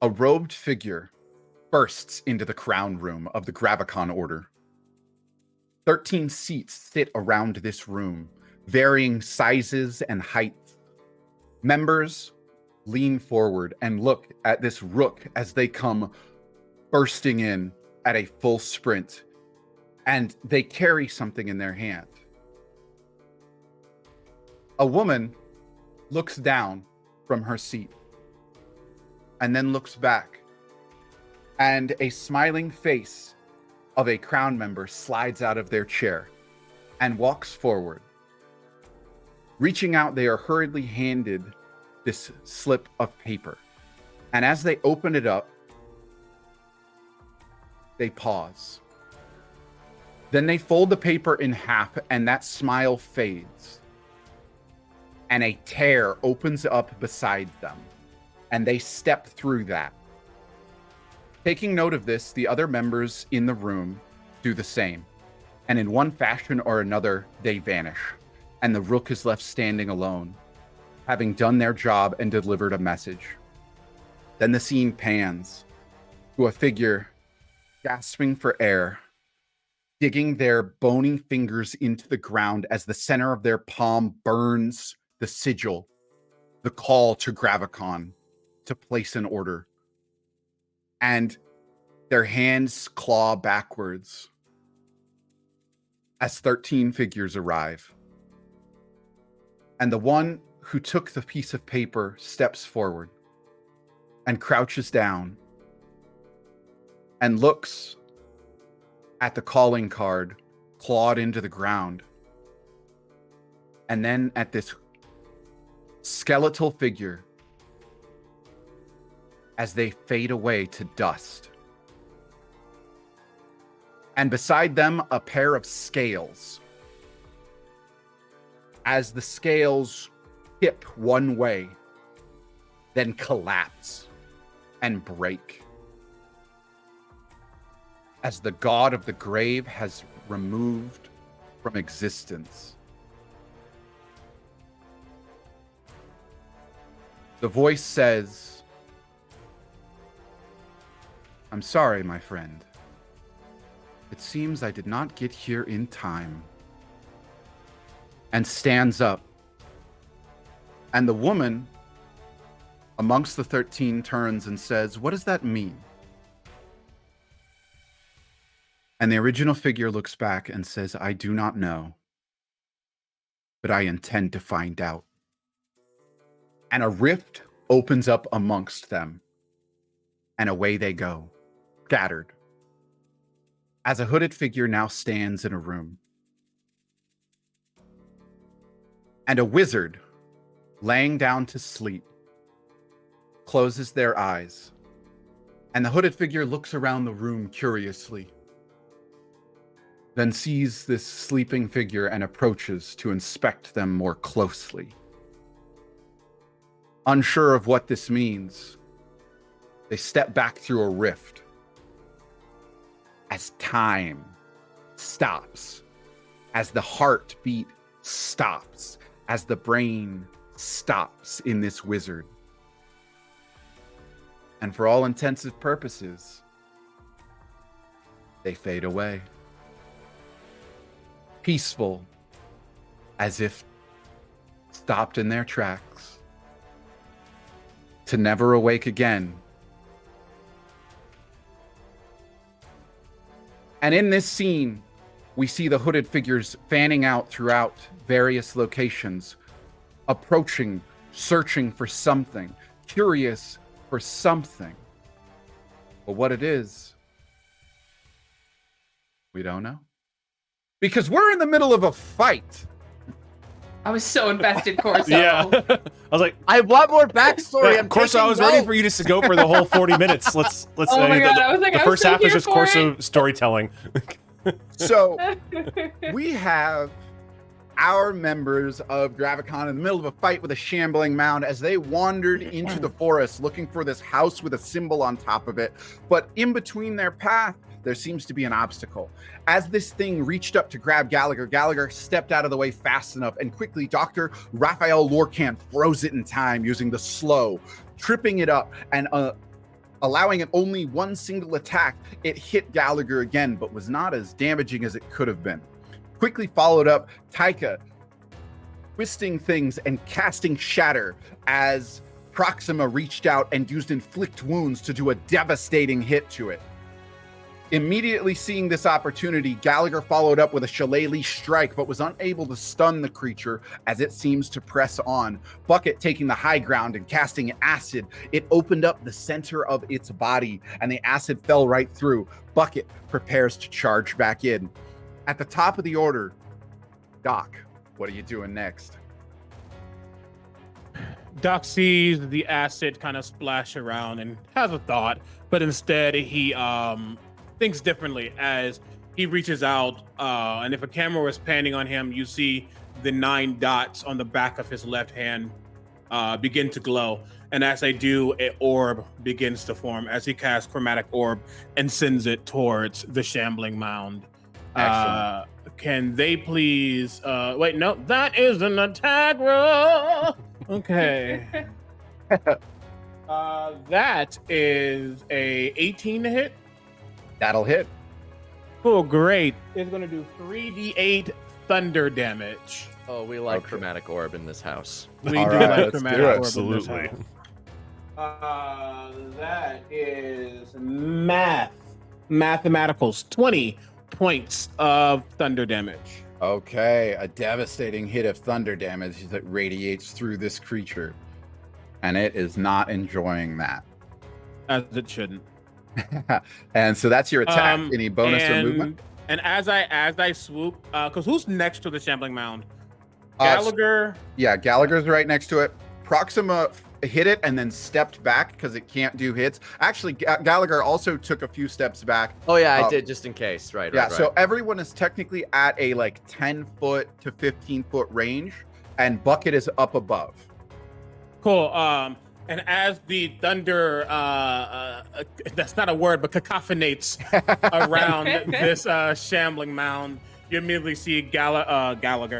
A robed figure bursts into the crown room of the Gravvicon Order. 13 seats sit around this room, varying sizes and heights. Members lean forward and look at this rook as they come bursting in at a full sprint, and they carry something in their hand. A woman looks down from her seat and then looks back, and a smiling face of a crown member slides out of their chair and walks forward. Reaching out, they are hurriedly handed this slip of paper. And as they open it up, they pause. Then they fold the paper in half, and that smile fades. And a tear opens up beside them, and they step through that. Taking note of this, the other members in the room do the same. And in one fashion or another, they vanish. And the rook is left standing alone, having done their job and delivered a message. Then the scene pans to a figure gasping for air, digging their bony fingers into the ground as the center of their palm burns the sigil, the call to Gravvicon to place an order. And their hands claw backwards as 13 figures arrive. And the one who took the piece of paper steps forward and crouches down and looks at the calling card clawed into the ground, and then at this skeletal figure as they fade away to dust. And beside them, a pair of scales. As the scales tip one way, then collapse and break. As the god of the grave has removed from existence. The voice says, "I'm sorry, my friend. It seems I did not get here in time." And stands up. And the woman amongst the 13 turns and says, "What does that mean?" And the original figure looks back and says, "I do not know, but I intend to find out." And a rift opens up amongst them, and away they go, scattered, as a hooded figure now stands in a room. And a wizard, laying down to sleep, closes their eyes, and the hooded figure looks around the room curiously, then sees this sleeping figure and approaches to inspect them more closely. Unsure of what this means, they step back through a rift as time stops, as the heartbeat stops, as the brain stops in this wizard. And for all intents and purposes, they fade away. Peaceful, as if stopped in their tracks, to never awake again. And in this scene, we see the hooded figures fanning out throughout various locations, approaching, searching for something, curious for something. But what it is, we don't know. Because we're in the middle of a fight. I was so invested, Corso. Yeah. I was like, I want more backstory. yeah, Corso, I was ready for you just to go for the whole 40 minutes. Let's Oh my God, I was like, the I was first so half is here just for Corso it. storytelling. So we have our members of Gravvicon in the middle of a fight with a shambling mound as they wandered into the forest looking for this house with a symbol on top of it. But in between their path, there seems to be an obstacle. As this thing reached up to grab Gallagher, Gallagher stepped out of the way fast enough, and quickly Dr. Raphael Lorcan froze it in time using the slow, tripping it up, and allowing it only one single attack. It hit Gallagher again, but was not as damaging as it could have been. Quickly followed up, Taika twisting things and casting Shatter as Proxima reached out and used Inflict Wounds to do a devastating hit to it. Immediately seeing this opportunity, Gallagher followed up with a Shillelagh Strike, but was unable to stun the creature as it seems to press on. Bucket taking the high ground and casting Acid, it opened up the center of its body, and the acid fell right through. Bucket prepares to charge back in. At the top of the order, Doc, what are you doing next? Doc sees the acid kind of splash around and has a thought, but instead he thinks differently as he reaches out, and if a camera was panning on him, you see the 9 dots on the back of his left hand begin to glow. And as they do, an orb begins to form as he casts Chromatic Orb and sends it towards the shambling mound. Excellent. Can they please... wait, no, that is an attack roll! Okay. That is a 18 to hit. That'll hit. Cool, great. It's going to do 3d8 thunder damage. Oh, we like Okay. Chromatic Orb in this house. We All do right, like let's Chromatic do it. Orb in this Absolutely. house. That is mathematicals. 20 points of thunder damage. Okay, a devastating hit of thunder damage that radiates through this creature. And it is not enjoying that. As it shouldn't. And so that's your attack. Any bonus or and, movement? And as I swoop, because who's next to the shambling mound? Uh, Gallagher. Yeah, Gallagher's right next to it. Proxima hit it and then stepped back because it can't do hits. Actually, Gallagher also took a few steps back. Oh yeah, I did just in case. Right. Yeah, right, so right. everyone is technically at a like 10-foot to 15-foot range, and Bucket is up above. Cool. And as the thunder, that's not a word, but cacophonates around this shambling mound, you immediately see Galileo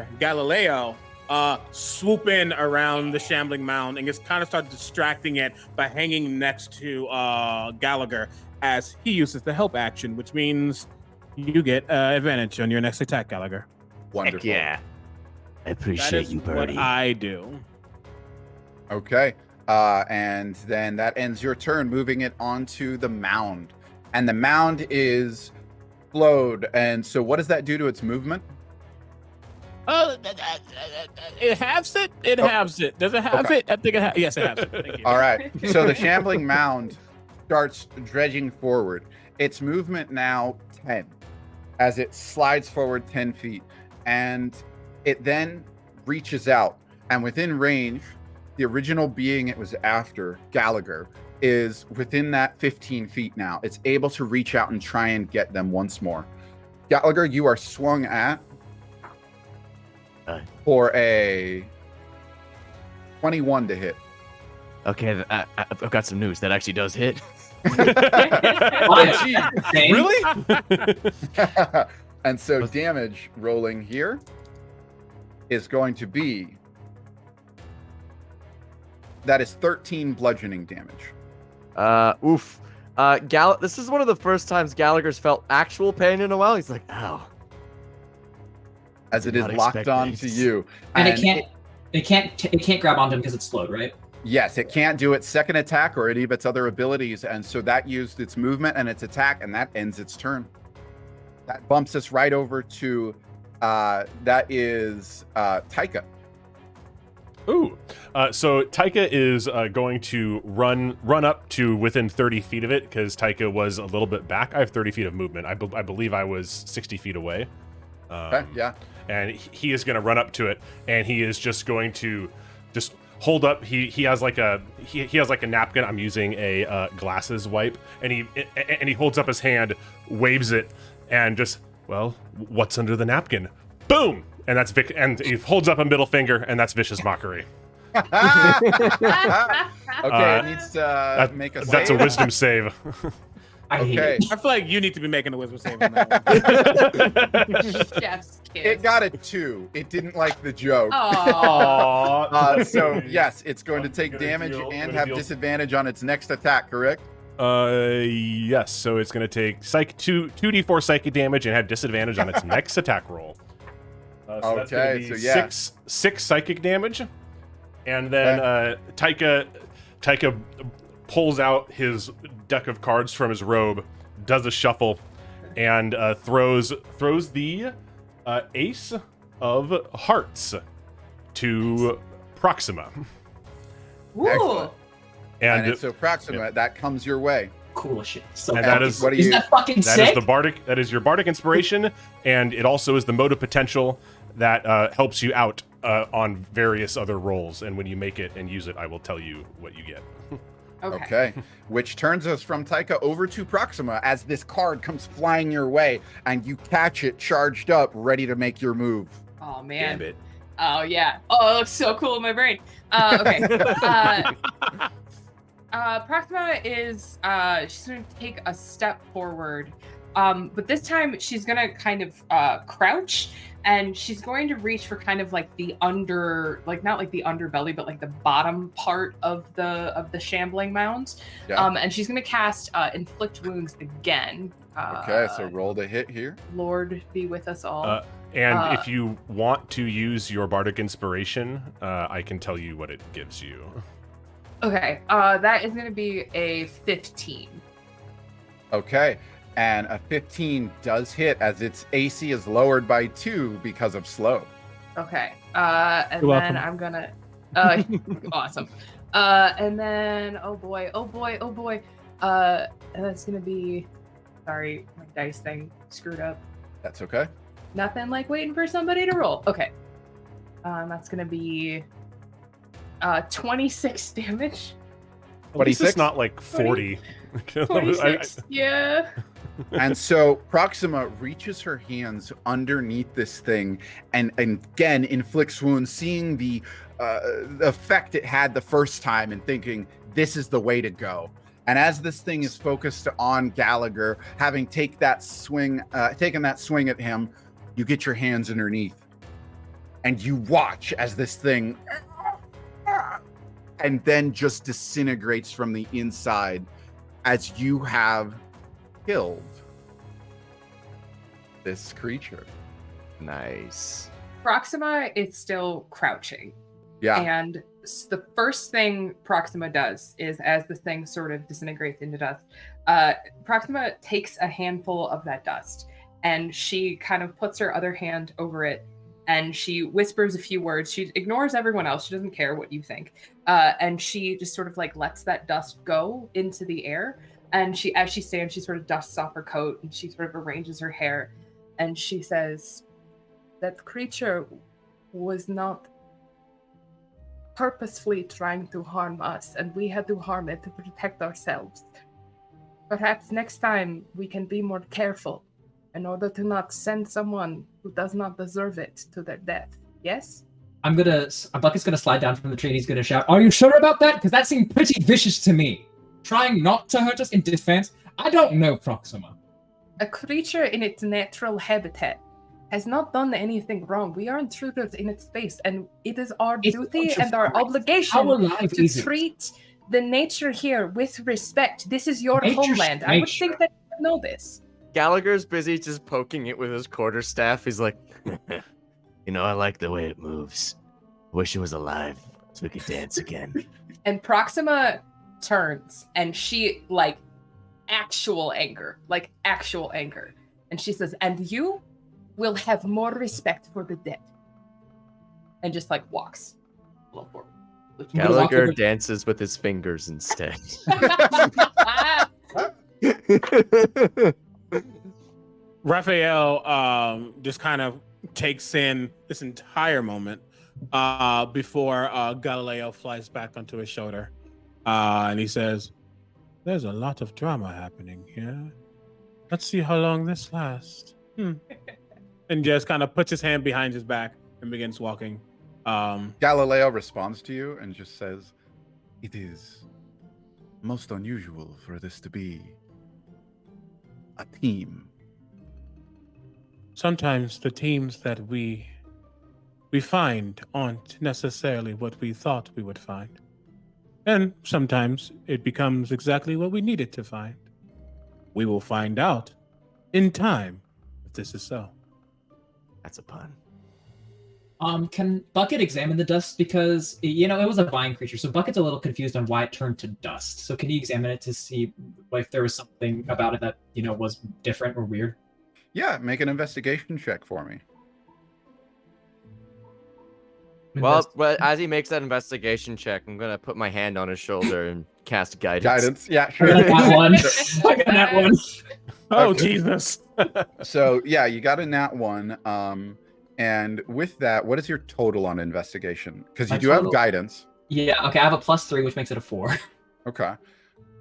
swoop in around the shambling mound and just kind of start distracting it by hanging next to Gallagher as he uses the help action, which means you get advantage on your next attack, Gallagher. Wonderful. Heck yeah. I That appreciate is you, what Birdie. I do. Okay. And then that ends your turn, moving it onto the mound. And the mound is flowed. And so what does that do to its movement? It halves it? It halves it. Does it have Okay. it? I think it has. Yes, it has it. Thank you. All right. So the shambling mound starts dredging forward. Its movement now 10 as it slides forward 10 feet. And it then reaches out. And within range, the original being it was after, Gallagher, is within that 15 feet now. It's able to reach out and try and get them once more. Gallagher, you are swung at for a 21 to hit. Okay, I've got some news. That actually does hit. Oh, gee. Really? And so damage rolling here is going to be, that is 13 bludgeoning damage. Oof. This is one of the first times Gallagher's felt actual pain in a while. He's like, ow. As Did it is not locked expect on this. to you. And it can't grab onto him because it's slowed, right? Yes, it can't do its second attack or any of its other abilities. And so that used its movement and its attack, and that ends its turn. That bumps us right over to, that is Taika. Ooh. So Taika is going to run up to within 30 feet of it because Taika was a little bit back. I have 30 feet of movement. I believe I was 60 feet away. Okay, yeah. And he is going to run up to it, and he is just going to just hold up. He has like a napkin. I'm using a glasses wipe, and he holds up his hand, waves it, and just, well, what's under the napkin? Boom! And that's Vic, and he holds up a middle finger, and that's vicious mockery. Okay, it needs to make a That's a save. wisdom save. I hate Okay, it. I feel like you need to be making a wisdom save on that one. Chef's kiss. it got a 2. It didn't like the joke. Aw. So yes, it's going to take Gonna damage deal- and gonna have deal- disadvantage on its next attack, correct? Yes. So it's going to take 2d4 psychic damage and have disadvantage on its next attack roll. So that's gonna be six psychic damage, and then Taika pulls out his deck of cards from his robe, does a shuffle, and throws the Ace of Hearts to Proxima. Ooh. And so Proxima, that comes your way. Cool shit. So And that is What do you? that fucking that sick? is the bardic. That is your bardic inspiration, and it also is the mode of potential that helps you out on various other rolls. And when you make it and use it, I will tell you what you get. Okay. Which turns us from Taika over to Proxima as this card comes flying your way and you catch it charged up, ready to make your move. Oh man. Damn it. Oh yeah. Oh, it looks so cool in my brain. Okay. Proxima is she's gonna take a step forward, but this time she's gonna kind of crouch, and she's going to reach for kind of like the under, like not like the underbelly, but like the bottom part of the shambling mound. Yeah. And she's gonna cast inflict wounds again. Okay, so roll the hit here. Lord be with us all. And if you want to use your bardic inspiration, I can tell you what it gives you. Okay, that is gonna be a 15. Okay. And a 15 does hit as its AC is lowered by 2 because of slow. Okay. And You're then welcome. I'm gonna awesome. And then oh boy. And that's gonna be, sorry, my dice thing screwed up. That's okay. Nothing like waiting for somebody to roll. Okay. That's gonna be 26 damage. At least 26? it's not like 40. 26. Yeah. And so Proxima reaches her hands underneath this thing and again inflicts wounds, seeing the effect it had the first time and thinking this is the way to go. And as this thing is focused on Gallagher, having taken that swing at him, you get your hands underneath and you watch as this thing and then just disintegrates from the inside as you have killed this creature. Nice. Proxima is still crouching. Yeah. And the first thing Proxima does is, as the thing sort of disintegrates into dust, Proxima takes a handful of that dust and she kind of puts her other hand over it and she whispers a few words. She ignores everyone else. She doesn't care what you think. And she just sort of like lets that dust go into the air. And she, as she stands, she sort of dusts off her coat and she sort of arranges her hair. And she says, that creature was not purposefully trying to harm us, and we had to harm it to protect ourselves. Perhaps next time we can be more careful in order to not send someone who does not deserve it to their death. Yes? Bucket's gonna slide down from the tree and he's gonna shout, "Are you sure about that? Because that seemed pretty vicious to me. Trying not to hurt us in defense? I don't know, Proxima." A creature in its natural habitat has not done anything wrong. We are intruders in its space, and it is our duty and our obligation How alive to is it? treat the nature here with respect. This is your Nature's homeland. I would nature. think that you know this. Gallagher's busy just poking it with his quarterstaff. He's like, You know, I like the way it moves. Wish it was alive so we could dance again. And Proxima turns, and she, like, actual anger. And she says, and you will have more respect for the dead. And just, like, walks a little forward. Gallagher dances with his fingers instead. Raphael just kind of takes in this entire moment before Galileo flies back onto his shoulder. And he says, there's a lot of drama happening here. Let's see how long this lasts. And just kind of puts his hand behind his back and begins walking. Galileo responds to you and just says, it is most unusual for this to be a team. Sometimes the teams that we find aren't necessarily what we thought we would find. And sometimes it becomes exactly what we need it to find. We will find out in time if this is so. That's a pun. Can Bucket examine the dust? Because, it was a vine creature, so Bucket's a little confused on why it turned to dust. So can you examine it to see if there was something about it that, was different or weird? Yeah, make an investigation check for me. Well, as he makes that investigation check, I'm gonna put my hand on his shoulder and cast guidance. Guidance, yeah, I sure. got that one. I got that one. Oh, Okay. Jesus. So yeah, you got a nat 1. And with that, what is your total on investigation? Because you My do have total- guidance. Yeah, okay, I have a +3, which makes it a 4. Okay.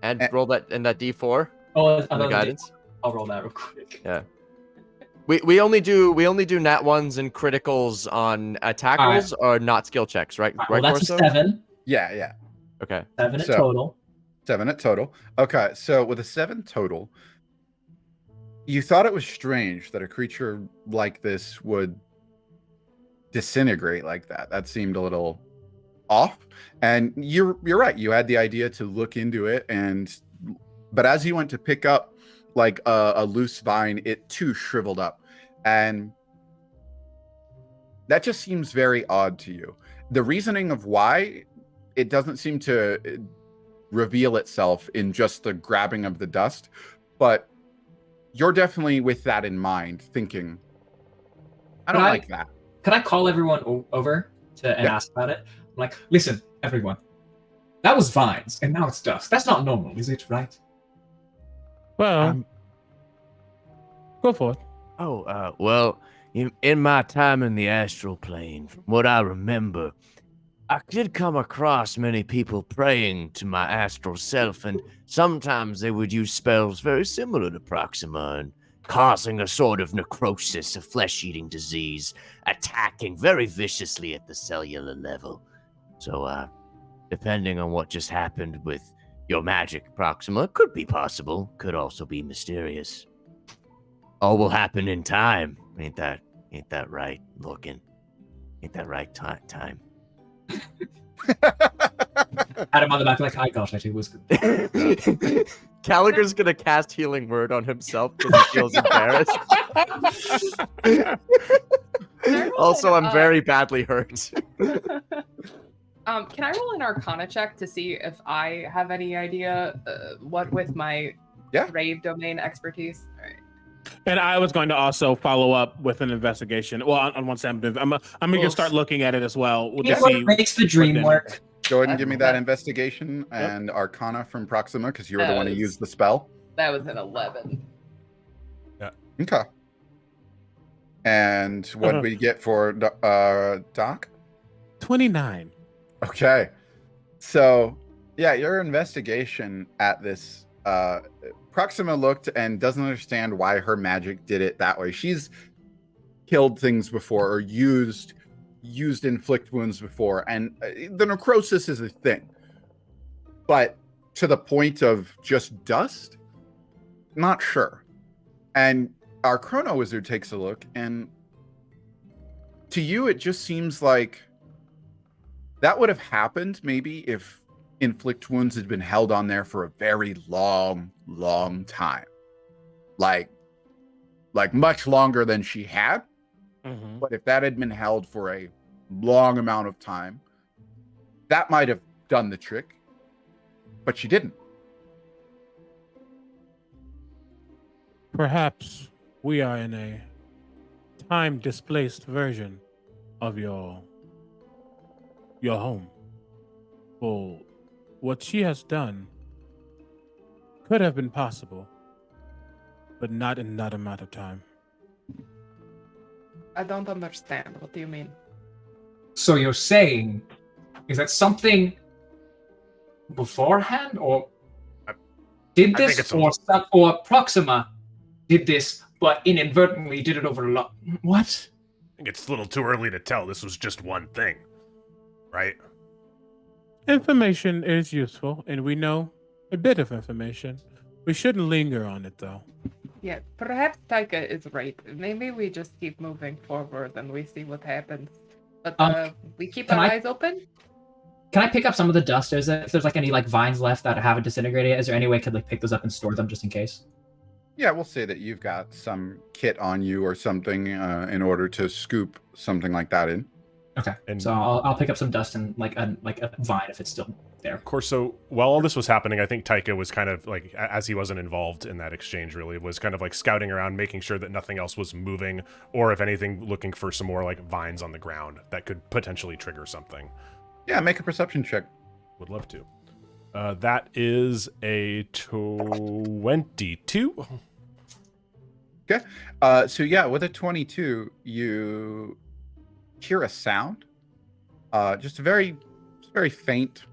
And roll that in that D4 Oh, in the guidance. I'll roll that real quick. Yeah. We only do nat 1s and criticals on attack All right. rolls or not skill checks, right? Well, that's a 7. Yeah. Okay. 7 in So- total. 7 at total. Okay, so with a 7 total, you thought it was strange that a creature like this would disintegrate like that. That seemed a little off. And you're right. You had the idea to look into it, but as you went to pick up like a loose vine, it too shriveled up, and that just seems very odd to you. The reasoning of why it doesn't seem to reveal itself in just the grabbing of the dust, but you're definitely with that in mind, thinking, I don't like that. Can I call everyone over and ask about it? I'm like, listen, everyone, that was vines, and now it's dust. That's not normal, is it, right? Well, go for it. Well, in my time in the astral plane, from what I remember, I did come across many people praying to my astral self, and sometimes they would use spells very similar to Proxima and causing a sort of necrosis, a flesh-eating disease, attacking very viciously at the cellular level. So, depending on what just happened with your magic, Proxima, could be possible, could also be mysterious. All will happen in time. Ain't that right, Lorcan? Ain't that right, time? Pat him on the back like, I got it. It was good. Gallagher's gonna cast Healing Word on himself because he feels embarrassed. Also, I'm very badly hurt. Can I roll an Arcana check to see if I have any idea what with my rave domain expertise? All right. And I was going to also follow up with an investigation. Well, on one side, I'm going to start looking at it as well. We'll just see What makes the dream work? Go ahead and give me that investigation and Arcana from Proxima, because you were the one who used the spell. That was an 11. Okay. And what did we get for Doc? 29. Okay. So, yeah, your investigation at this, Proxima looked and doesn't understand why her magic did it that way. She's killed things before or used inflict wounds before, and the necrosis is a thing. But to the point of just dust? Not sure. And our Chrono Wizard takes a look, and to you, it just seems like that would have happened maybe if inflict wounds had been held on there for a very long time, like much longer than she had. Mm-hmm. But if that had been held for a long amount of time, that might have done the trick, but she didn't. Perhaps we are in a time-displaced version of your home. Well, what she has done could have been possible, but not in that amount of time. I don't understand. What do you mean? So you're saying, is that something beforehand, or did this, or Proxima did this, but inadvertently did it over a lot? What? I think it's a little too early to tell. This was just one thing, right? Information is useful, and we know a bit of information. We shouldn't linger on it, though. Yeah, perhaps Taika is right. Maybe we just keep moving forward and we see what happens. But we keep our eyes open? Can I pick up some of the dust? If there's like any like vines left that haven't disintegrated yet, is there any way I could like pick those up and store them just in case? Yeah, we'll say that you've got some kit on you or something in order to scoop something like that in. Okay. And- so I'll pick up some dust and like a vine if it's still there. Of course, so while all this was happening, I think Taika was kind of like, as he wasn't involved in that exchange really, was kind of like scouting around, making sure that nothing else was moving, or if anything, looking for some more like vines on the ground that could potentially trigger something. Yeah, make a perception check. Would love to. That is a 22. So yeah, with a 22, you hear a sound, just a very faint,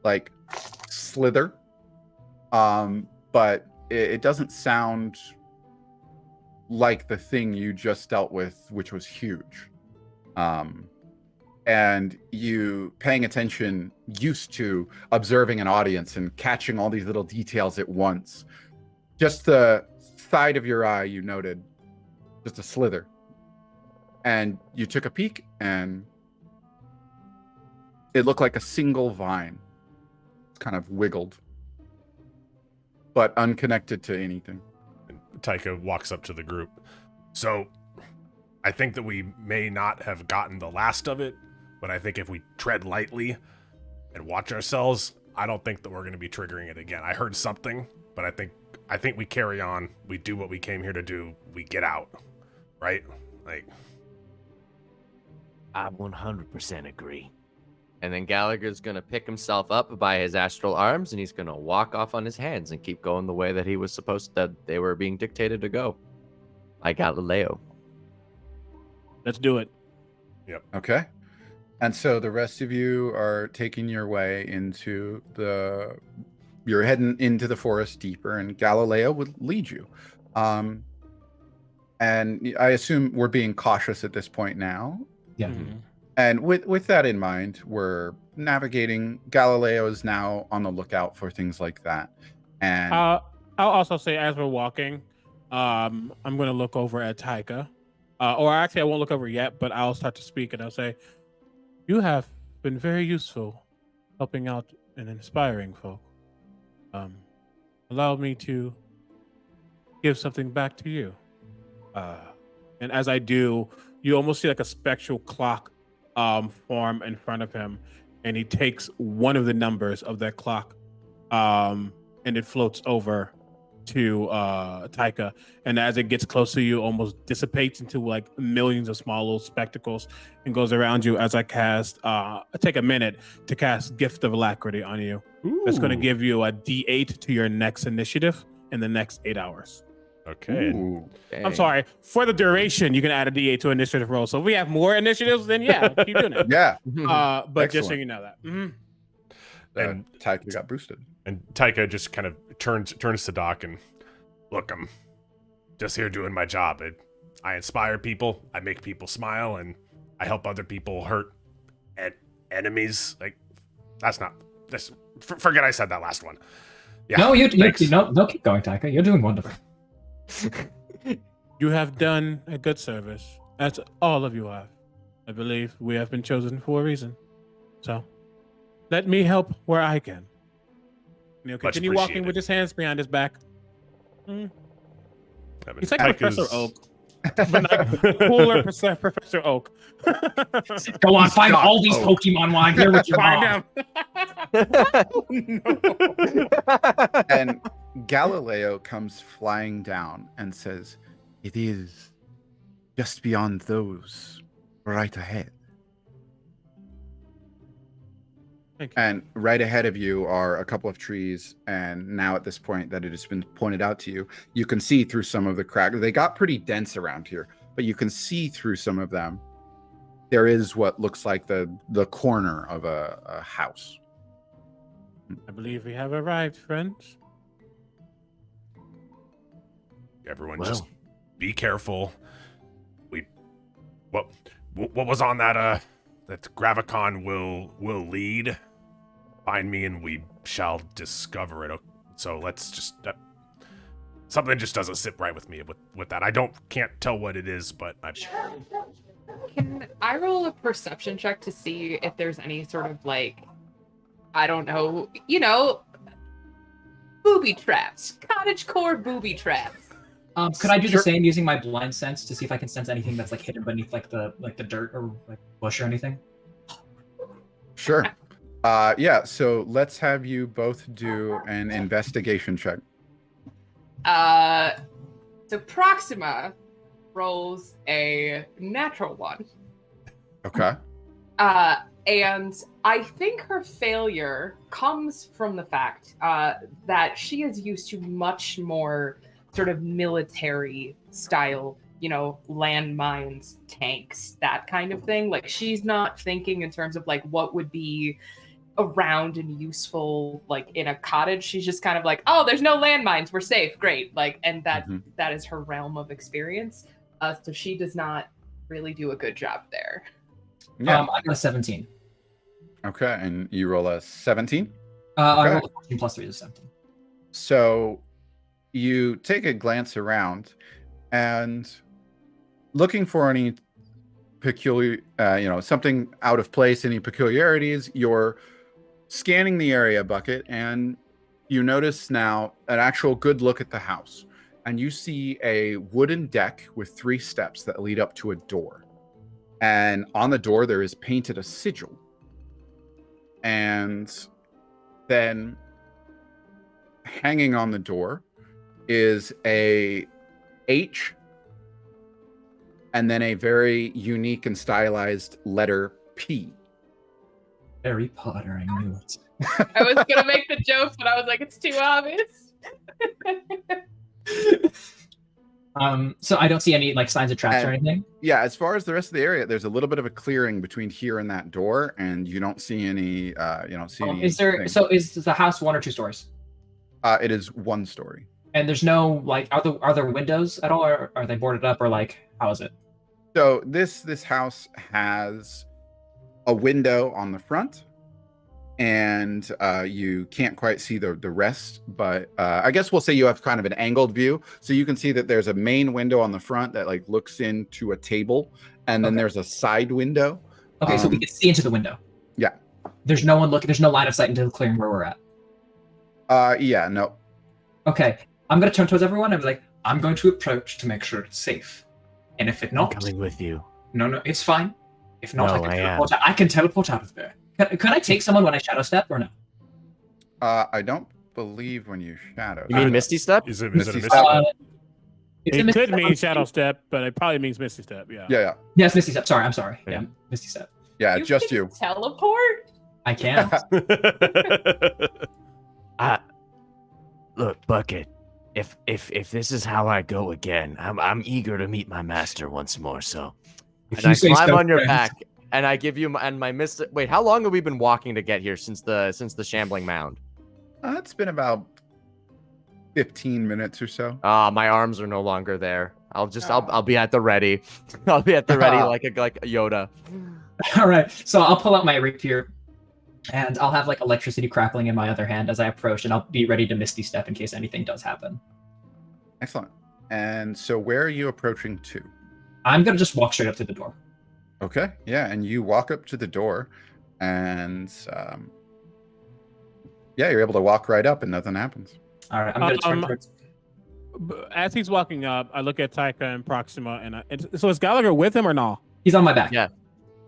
like slither, but it doesn't sound like the thing you just dealt with, which was huge. And you, paying attention, used to observing an audience and catching all these little details at once. Just the side of your eye, you noted just a slither. And you took a peek, and it looked like a single vine. It's kind of wiggled, but unconnected to anything. And Taika walks up to the group. So, I think that we may not have gotten the last of it, but I think if we tread lightly and watch ourselves, I don't think that we're going to be triggering it again. I heard something, but I think we carry on. We do what we came here to do. We get out, right? Like, I 100% agree. And then Gallagher's gonna pick himself up by his astral arms, and he's gonna walk off on his hands and keep going the way that he was that they were being dictated to go. By Galileo. Let's do it. Okay. And so the rest of you are taking your way into you're heading into the forest deeper, and Galileo would lead you. And I assume we're being cautious at this point now. Yeah. Mhm. And with that in mind, we're navigating. Galileo is now on the lookout for things like that. And I'll also say, as we're walking, I'm going to look over at Taika. Or actually, I won't look over yet, but I'll start to speak, and I'll say, you have been very useful helping out and inspiring folk. Allow me to give something back to you. And as I do, you almost see like a spectral clock form in front of him, and he takes one of the numbers of that clock, and it floats over to Taika, and as it gets close to you, almost dissipates into like millions of small little spectacles and goes around you as I cast take a minute to cast Gift of Alacrity on you. That's going to Ooh. give you a D8 to your next initiative in the next 8 hours. Okay. ooh, I'm sorry, for the duration you can add a D8 to initiative roll, so if we have more initiatives, then yeah, keep doing it. yeah, But just so Excellent. you know that. Mhm. And- Taika got boosted. And Taika just kind of turns to Doc and, look, I'm just here doing my job. I inspire people, I make people smile, and I help other people hurt enemies. Like, forget I said that last one. Yeah, No, thanks. no, keep going, Taika. You're doing wonderful. You have done a good service, as all of you have. I believe we have been chosen for a reason. So, let me help where I can. And he'll continue walking appreciated. with his hands behind his back. I mean, He's like Taika's- Professor Oak, but like cooler Professor Oak. Go on, find Stop. all these Oh. Pokemon while I'm here with your Find mom. him. And Galileo comes flying down and says, "It is just beyond those, right ahead." Thank you. And right ahead of you are a couple of trees, and now at this point that it has been pointed out to you, you can see through some of the cracks. They got pretty dense around here, but you can see through some of them. There is what looks like the corner of a house. I believe we have arrived, friends. Everyone Well. just be careful. What was on that Gravvicon will lead? Find me and we shall discover it. So let's just something just doesn't sit right with me with that. Can't tell what it is, but Can I roll a perception check to see if there's any sort of like, I don't know, booby traps, cottagecore booby traps? Could I do Sure. the same using my blind sense to see if I can sense anything that's like hidden beneath like the dirt or like bush or anything? Sure. Yeah, so let's have you both do an investigation check. So Proxima rolls a natural one. Okay. And I think her failure comes from the fact that she is used to much more sort of military style, landmines, tanks, that kind of thing. Like, she's not thinking in terms of like what would be around and useful like in a cottage. She's just kind of like, oh, there's no landmines, we're safe, great. Like, and that is her realm of experience. So she does not really do a good job there. Yeah. I got a 17. Okay, and you roll a 17. I Okay. rolled a 14 plus 3 is 17. So you take a glance around and looking for any peculiar, something out of place, any peculiarities, you're scanning the area, Bucket, and you notice now an actual good look at the house. And you see a wooden deck with 3 steps that lead up to a door. And on the door, there is painted a sigil. And then hanging on the door is a H and then a very unique and stylized letter P. Harry Potter, I knew it. I was gonna make the joke, but I was like, it's too obvious. So I don't see any like signs of traps or anything. Yeah, as far as the rest of the area, there's a little bit of a clearing between here and that door, and you don't see any. You don't see any. Is there? So is the house 1 or 2 stories? It is 1 story. And there's no like, are there windows at all, or are they boarded up, or like how is it? So this house has a window on the front, and you can't quite see the rest, but I guess we'll say you have kind of an angled view, so you can see that there's a main window on the front that like looks into a table, and then there's a side window. Okay, so we can see into the window. Yeah. There's no one looking. There's no line of sight into the clearing where we're at. Yeah, no. Okay, I'm gonna turn towards everyone and be like, I'm going to approach to make sure it's safe. And if it I'm not, coming with you. no, it's fine. If not, No, I can teleport out of there. Can I take someone when I shadow step or no? I don't believe when you shadow. You mean Misty Step? Is it a Misty Misty Step. Step? It's a It Misty could Step mean on Shadow you. Step, but it probably means Misty Step. Yeah. Yeah. Yes, Misty Step. Sorry, I'm sorry. Yeah. Yeah, Misty Step. Yeah, just can you. Teleport? I can. Look, Bucket. If this is how I go again, I'm eager to meet my master once more. So, And I climb on your friend. back, and I give you my Misty. Wait, how long have we been walking to get here since the shambling mound? It's been about 15 minutes or so. My arms are no longer there. I'll be at the ready. I'll be at the ready like a Yoda. All right, so I'll pull out my rapier, and I'll have like electricity crackling in my other hand as I approach, and I'll be ready to Misty Step in case anything does happen. Excellent. And so where are you approaching to? I'm gonna just walk straight up to the door. Okay. Yeah, and you walk up to the door, and yeah, you're able to walk right up and nothing happens. All right, I'm gonna turn towards. As he's walking up, I look at Taika and Proxima, and so is Gallagher with him or no? He's on my back. Yeah.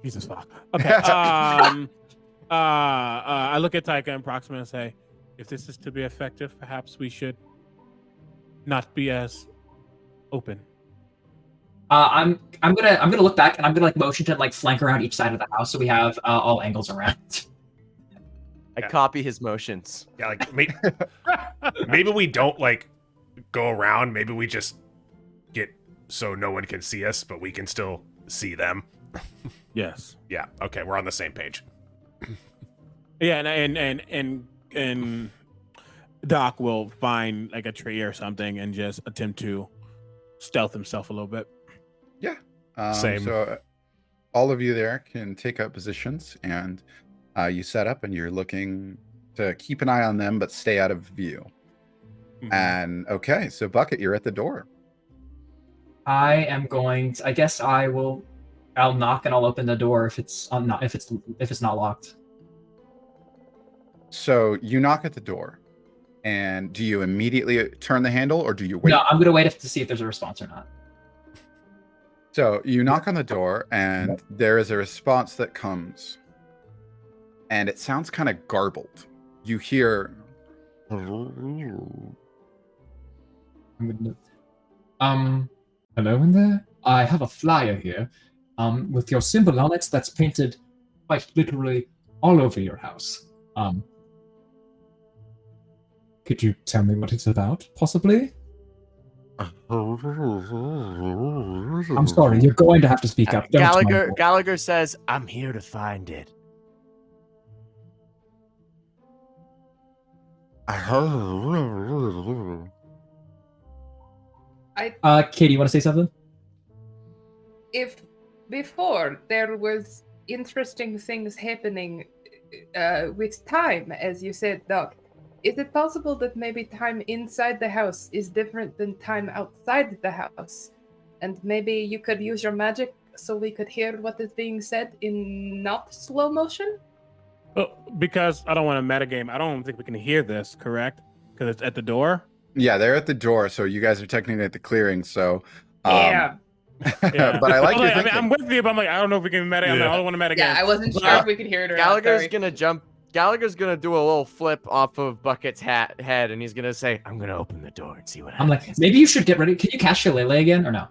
Jesus fuck. Okay. I look at Taika and Proxima and say, if this is to be effective, perhaps we should not be as open. I'm gonna look back and I'm gonna like motion to like flank around each side of the house so we have all angles around. I copy his motions. Yeah, like maybe we don't like go around. Maybe we just get so no one can see us, but we can still see them. Yes. Yeah. Okay, we're on the same page. Yeah, and Doc will find like a tree or something and just attempt to stealth himself a little bit. Same. So all of you there can take up positions, and you set up, and you're looking to keep an eye on them, but stay out of view. Mhm. And okay, so Bucket, you're at the door. I am going to, I guess I will I'll knock and I'll open the door if it's not if it's not locked. So you knock at the door, and do you immediately turn the handle, or do you wait? No, I'm gonna wait to see if there's a response or not. So you knock on the door, and there is a response that comes, and it sounds kind of garbled. You hear, Hello in there. I have a flyer here, with your symbol on it that's painted quite literally all over your house. Could you tell me what it's about, possibly? I'm sorry, you're going to have to speak up. Don't mind. Gallagher says, "I'm here to find it." Katie, you want to say something? If before there was interesting things happening with time, as you said, Doc, is it possible that maybe time inside the house is different than time outside the house? And maybe you could use your magic so we could hear what is being said in not slow motion? Well, because I don't want to metagame, I don't think we can hear this, correct? Because it's at the door? yeah, they're at the door, so you guys are technically at the clearing, so... Yeah. Yeah. But I like your I mean, thinking. I'm with you, but I'm like, I don't know if we can metagame. Yeah. I don't want to metagame. Yeah, I wasn't sure if we could hear it or Gallagher's not. gonna jump. Gallagher's gonna do a little flip off of Bucket's head, and he's gonna say, I'm gonna open the door and see what I'm happens. like, maybe you should get ready. Can you cast Shillelagh again or no?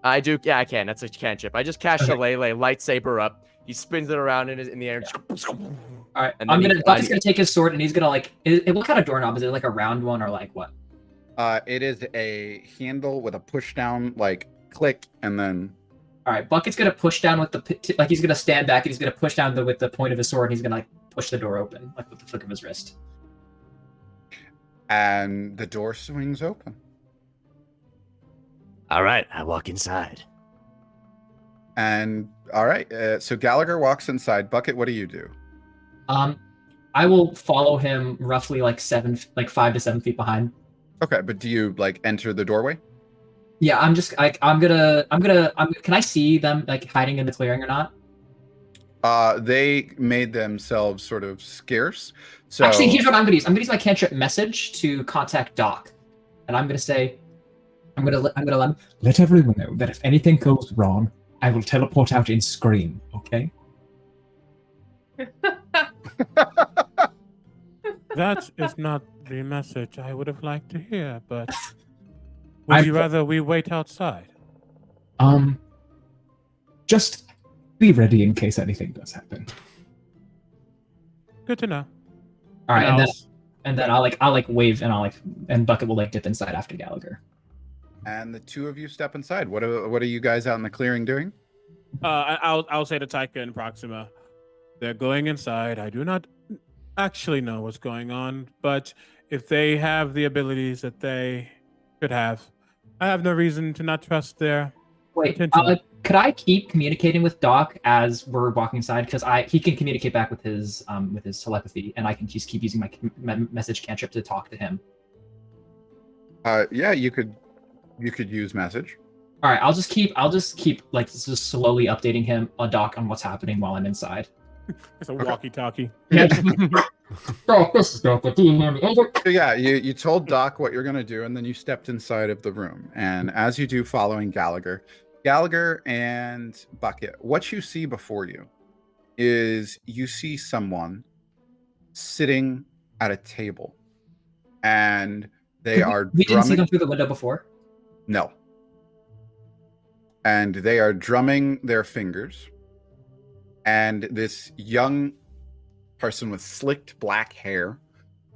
I do. Yeah, I can. That's a cantrip. I just cast Okay. Shillelagh, lightsaber up. He spins it around in the air. All right, And then Bucket's gonna take his sword and he's gonna like. What kind of doorknob is it? Like a round one or like what? It is a handle with a push down, like, click, and then... All right, Bucket's gonna push down with the like he's gonna stand back and he's gonna push down with the point of his sword and he's gonna like push the door open like with the flick of his wrist. And the door swings open. All right, I walk inside. And, all right, so Gallagher walks inside. Bucket, what do you do? I will follow him roughly like 5 to 7 feet behind. Okay, but do you, like, enter the doorway? Yeah, I'm just like can I see them like hiding in the clearing or not? They made themselves sort of scarce. So Actually, here's what I'm gonna use. I'm gonna use my cantrip message to contact Doc, and I'm gonna say, I'm gonna let everyone know that if anything goes wrong, I will teleport out and scream. Okay? That is not the message I would have liked to hear, but would you rather we wait outside? Just be ready in case anything does happen. Good to know. All right, And and then I'll wave and Bucket will like dip inside after Gallagher. And the two of you step inside. What are you guys out in the clearing doing? I'll say to Taika and Proxima, they're going inside. I do not actually know what's going on, but if they have the abilities that they could have, I have no reason to not trust their potential. Could I keep communicating with Doc as we're walking inside? Because he can communicate back with his telepathy, and I can just keep using my message cantrip to talk to him. Yeah, you could use message. All right, I'll just keep like just slowly updating him, Doc, on what's happening while I'm inside. It's a walkie-talkie. Doc, this is Doc. Do you hear me? Over. So yeah, you told Doc what you're gonna do, and then you stepped inside of the room. And as you do, following Gallagher and Bucket, what you see before you is you see someone sitting at a table, and they are We didn't see drumming. them through the window before. No. And they are drumming their fingers. And this young person with slicked black hair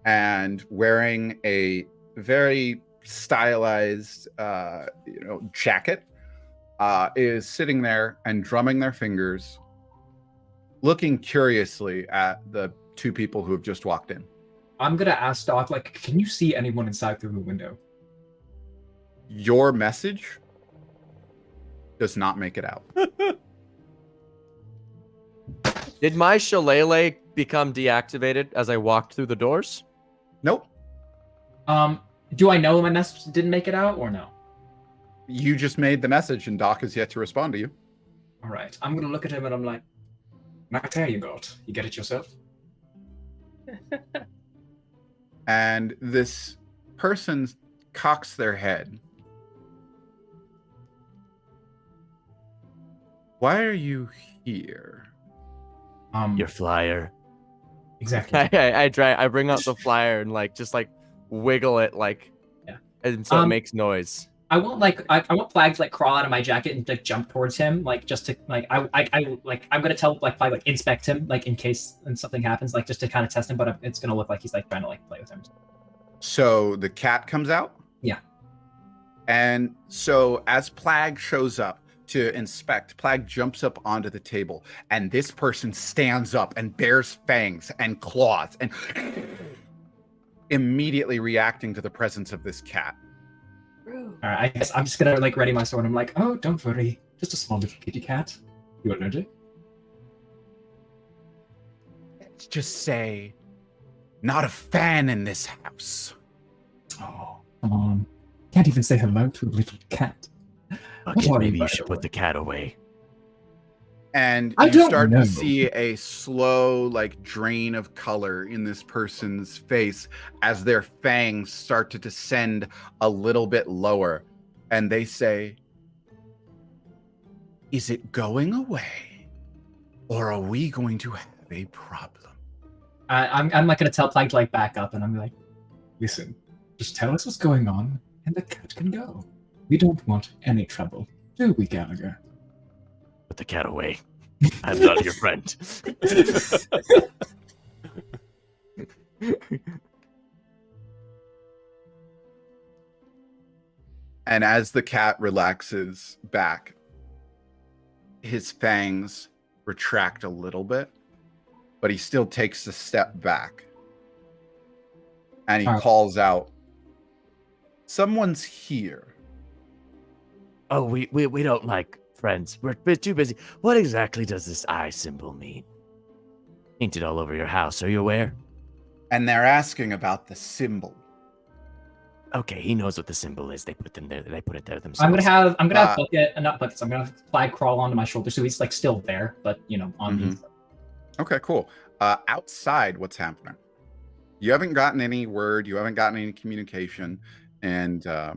and wearing a very stylized, jacket is sitting there and drumming their fingers, looking curiously at the two people who have just walked in. I'm gonna ask Doc, like, can you see anyone inside through the window? Your message does not make it out. Did my shillelagh become deactivated as I walked through the doors? Nope. Do I know my message didn't make it out or no? You just made the message and Doc has yet to respond to you. All right. I'm gonna look at him and I'm like, "Nice hair you got. You get it yourself?" And this person cocks their head. Why are you here? Your flyer. Exactly. I bring out the flyer and just wiggle it Yeah. and so it makes noise. I want I want Plague to crawl out of my jacket and jump towards him, just to I'm gonna tell Plague inspect him in case and something happens, just to kind of test him, but it's gonna look like he's trying to play with him. So the cat comes out? Yeah. And so as Plague shows up to inspect, Plague jumps up onto the table, and this person stands up and bears fangs and claws and immediately reacting to the presence of this cat. All right, I guess I'm just gonna ready my sword. I'm like, oh, don't worry, just a small little kitty cat. You allergic? Let's just say, not a fan in this house. Oh, come on. Can't even say hello to a little cat. Okay, maybe you should put the cat away. And I you don't start know. to see a slow, drain of color in this person's face as their fangs start to descend a little bit lower. And they say, is it going away? Or are we going to have a problem? I'm not gonna tell Plague to back up, and I'm like, listen, just tell us what's going on, and the cat can go. We don't want any trouble, do we, Gallagher? Put the cat away. I'm not your friend. And as the cat relaxes back, his fangs retract a little bit, but he still takes a step back. And he calls out, someone's here. Oh, we don't like friends. We're too busy. What exactly does this eye symbol mean? Painted all over your house. Are you aware? And they're asking about the symbol. Okay, he knows what the symbol is. They put them there. They put it there themselves. I'm gonna have Bucket, not Buckets. I'm gonna have Plague crawl onto my shoulder, so he's still there, but on me. Okay, cool. Outside, what's happening? You haven't gotten any word. You haven't gotten any communication, and The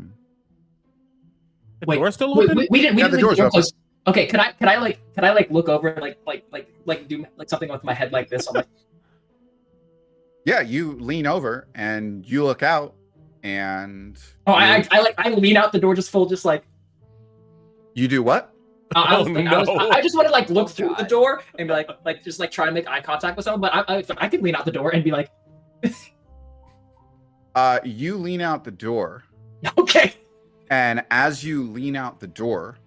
door's still open. We didn't. the door's door open. close. Okay, can I look over and do something with my head like this? I'm like, yeah, you lean over and you look out, and I lean out the door you do what? I just want to look through the door and be just try to make eye contact with someone, but I can lean out the door and be like, you lean out the door, okay. and as you lean out the door,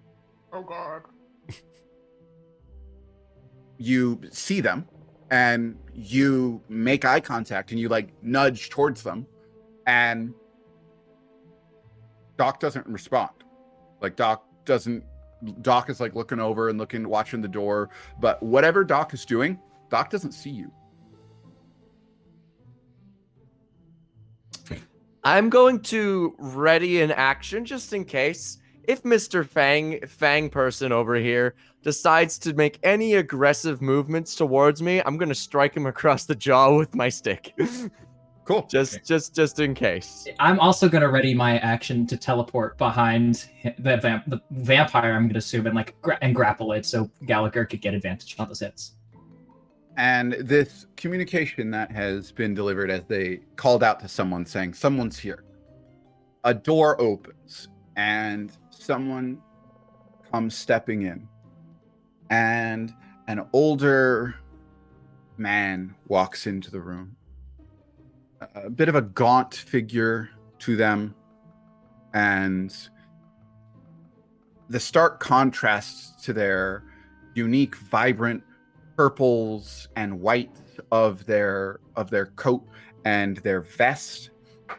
Oh God. you see them, and you make eye contact, and you nudge towards them, and Doc doesn't respond. Doc is looking over and watching the door, but whatever Doc is doing, Doc doesn't see you. I'm going to ready an action just in case. If Mr. Fang person over here decides to make any aggressive movements towards me, I'm going to strike him across the jaw with my stick. Cool. Just in case. I'm also gonna ready my action to teleport behind the vampire. I'm gonna assume and grapple it so Gallagher could get advantage on those hits. And this communication that has been delivered as they called out to someone saying, someone's here. A door opens and someone comes stepping in. And an older man walks into the room. A bit of a gaunt figure to them. And the stark contrast to their unique, vibrant purples and whites of their coat and their vest,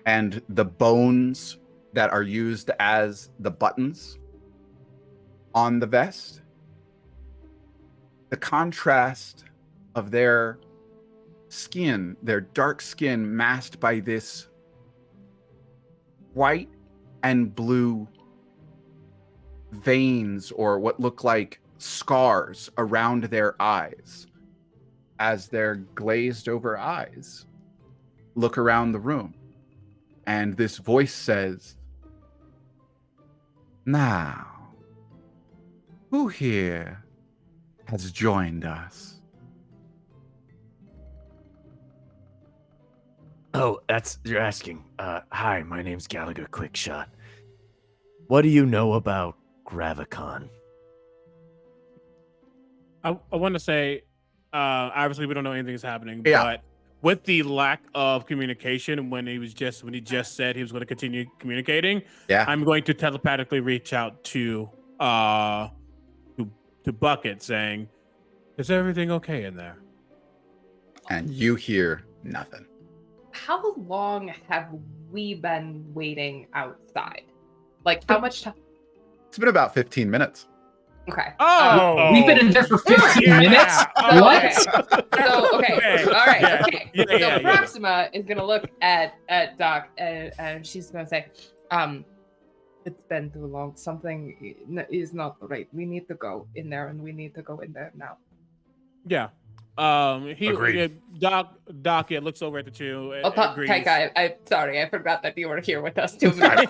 and the bones that are used as the buttons on the vest. The contrast of their skin, their dark skin masked by this white and blue veins, or what look like scars around their eyes as their glazed over eyes look around the room. And this voice says, "Now, who here has joined us?" Oh, you're asking. Hi, my name's Gallagher Quickshot. What do you know about Gravvicon? I want to say, obviously we don't know anything's happening, Yeah. but with the lack of communication when he just said he was going to continue communicating, Yeah. I'm going to telepathically reach out to Bucket saying, "Is everything okay in there?" And you hear nothing. How long have we been waiting outside? Like, how much time? It's been about 15 minutes. Okay. Oh, We've been in there for 15 Yeah. minutes? Oh, What? Okay. All right. Yeah. Okay. Yeah, So yeah. Proxima is gonna look at Doc and she's gonna say, "It's been too long. Something is not right. We need to go in there, and we need to go in there now." Yeah. Agreed. Doc looks over at the two. Oh, agrees. Taika, I'm sorry. I forgot that you were here with us too. I,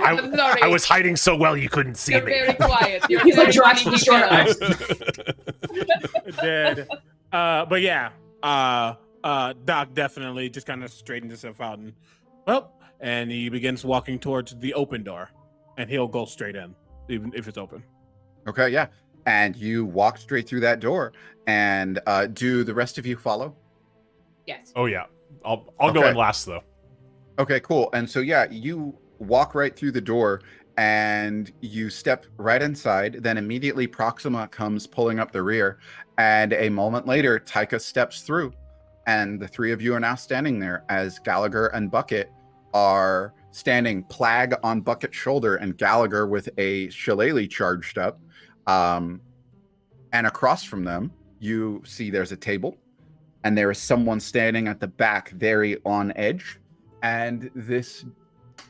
I'm sorry. I was hiding so well you couldn't see You're me. very quiet. You're He's like very Drax from detailed. Short Dead. But yeah, Doc definitely just kind of straightens himself out and he begins walking towards the open door, and he'll go straight in, even if it's open. Okay, yeah. And you walk straight through that door. And do the rest of you follow? Yes. Oh yeah, I'll go Okay. in last though. Okay, cool. And so, yeah, you walk right through the door and you step right inside. Then immediately Proxima comes pulling up the rear. And a moment later, Taika steps through. And the three of you are now standing there as Gallagher and Bucket are standing, Plague on Bucket's shoulder and Gallagher with a shillelagh charged up. And across from them, you see there's a table. And there is someone standing at the back, very on edge. And this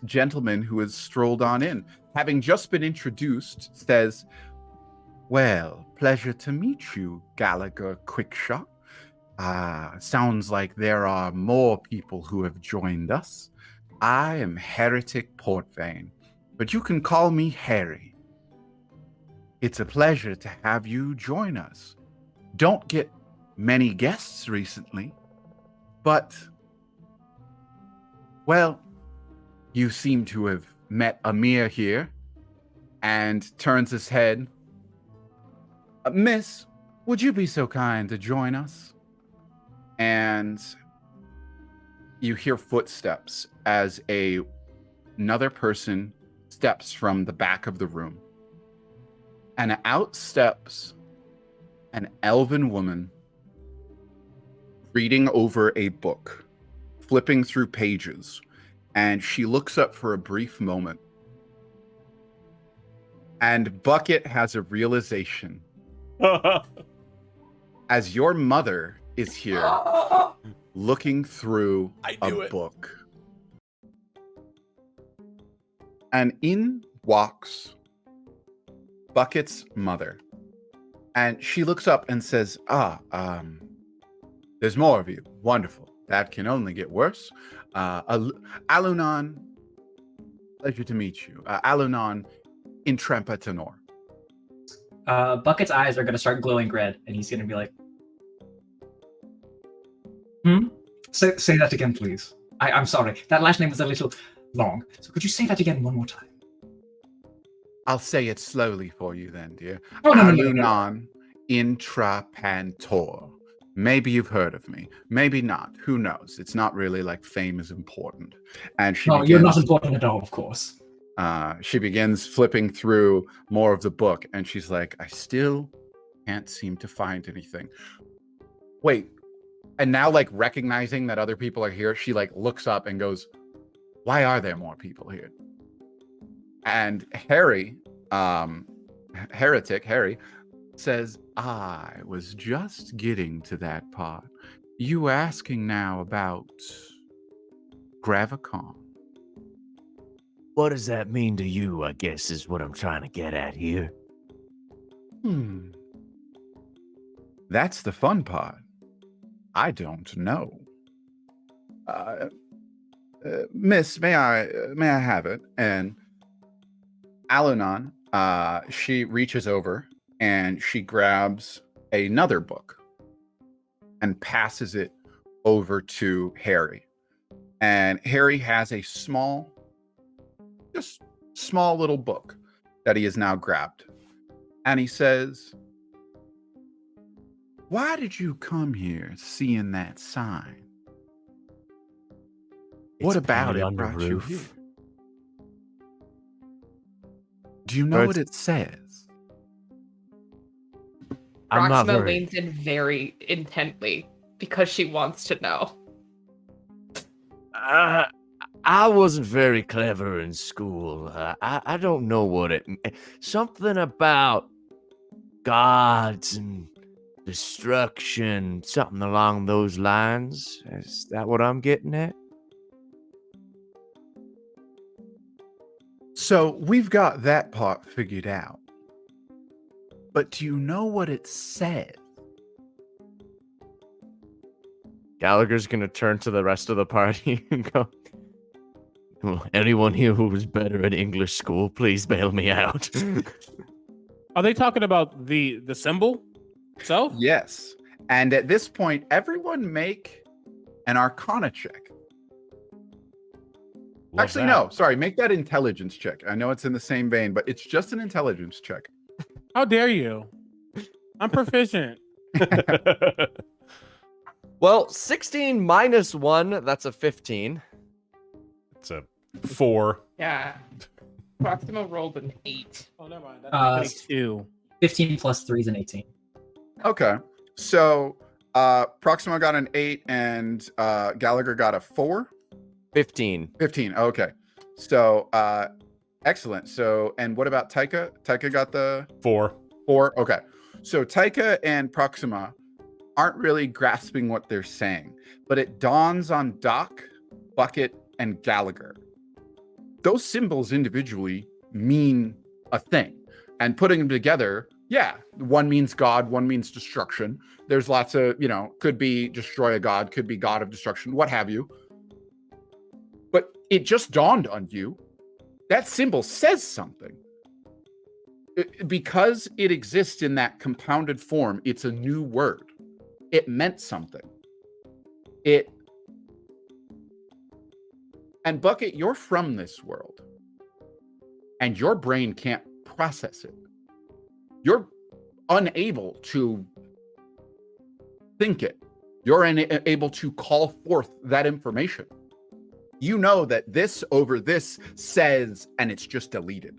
gentleman who has strolled on in, having just been introduced, says, "Well, pleasure to meet you, Gallagher Quickshot. Sounds like there are more people who have joined us. I am Heretic Portvane, but you can call me Harry. It's a pleasure to have you join us. Don't get many guests recently, but, well, you seem to have met Amir here," and turns his head. "Miss, would you be so kind to join us?" And you hear footsteps as another person steps from the back of the room. And out steps an elven woman reading over a book, flipping through pages, and she looks up for a brief moment. And Bucket has a realization as your mother is here looking through a book. And in walks Bucket's mother. And she looks up and says, there's more of you. Wonderful. That can only get worse. Alunan, pleasure to meet you. Alunan Intrempa Tenor. Bucket's eyes are going to start glowing red, and he's going to be like, Say that again, please. I'm sorry. That last name was a little long. So could you say that again one more time? I'll say it slowly for you then, dear. No. Alunan Intrapantor. Maybe you've heard of me. Maybe not. Who knows? It's not really like fame is important. And she You're not important at all, of course. She begins flipping through more of the book, and she's like, I still can't seem to find anything. Wait. And now, like, recognizing that other people are here, she, like, looks up and goes, why are there more people here? And Harry, Heretic Harry, says, I was just getting to that part. You asking now about Gravvicon. What does that mean to you, I guess, is what I'm trying to get at here. Hmm. That's the fun part. I don't know. Miss, may I have it? And Alanon, she reaches over and she grabs another book and passes it over to Harry. And Harry has a small little book that he has now grabbed. And he says, "Why did you come here seeing that sign? What It's about painted it on the brought you roof. here? Do you know what it says?" I'm not Proxima very. leans in very intently because she wants to know. I wasn't very clever in school. I don't know what something about gods and destruction, something along those lines. Is that what I'm getting at? So we've got that part figured out. But do you know what it says? Gallagher's gonna turn to the rest of the party and go, "Well, anyone here who was better at English school, please bail me out." Are they talking about the symbol itself? Yes. And at this point, everyone make an Arcana check. Love Actually, that. no, sorry, make that intelligence check. I know it's in the same vein, but it's just an intelligence check. How dare you? I'm proficient. Well, 16 minus 1, that's a 15. It's a 4. Yeah. Proxima rolled an 8. Oh, never mind. Uh, That's 2. 15 plus 3 is an 18. Okay. So Proxima got an 8 and Gallagher got a 4. 15. 15. Okay. So excellent. So and what about Taika? Taika got the 4. 4. Okay. So Taika and Proxima aren't really grasping what they're saying, but it dawns on Doc, Bucket, and Gallagher. Those symbols individually mean a thing, and putting them together, yeah, one means God, one means destruction. There's lots of, could be destroy a god, could be god of destruction, what have you. But it just dawned on you, that symbol says something. Because it exists in that compounded form, it's a new word. It meant something. And Bucket, you're from this world. And your brain can't process it. You're unable to think it. You're unable to call forth that information. You know that this over this says, and it's just deleted.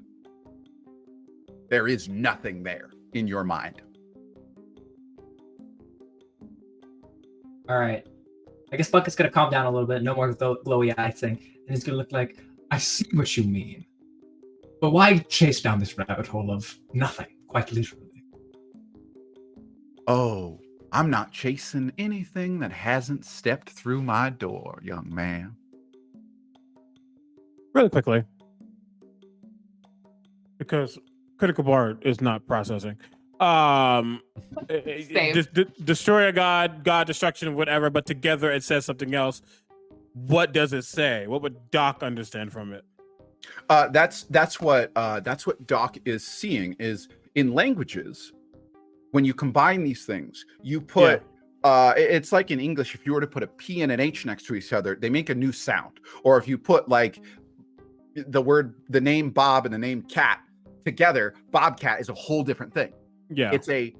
There is nothing there in your mind. All right. I guess Bucket's gonna calm down a little bit. No more glowy eye thing, and he's gonna look like, "I see what you mean, but why chase down this rabbit hole of nothing? Quite literally." Oh, I'm not chasing anything that hasn't stepped through my door, young man. Really quickly. Because critical bar is not processing. Same. Destroy a god, destruction, whatever, but together it says something else. What does it say? What would Doc understand from it? That's what Doc is seeing is in languages. When you combine these things, you put. It's like in English, if you were to put a P and an H next to each other, they make a new sound. Or if you put like the name Bob and the name Cat together, Bobcat is a whole different thing. Yeah, it's a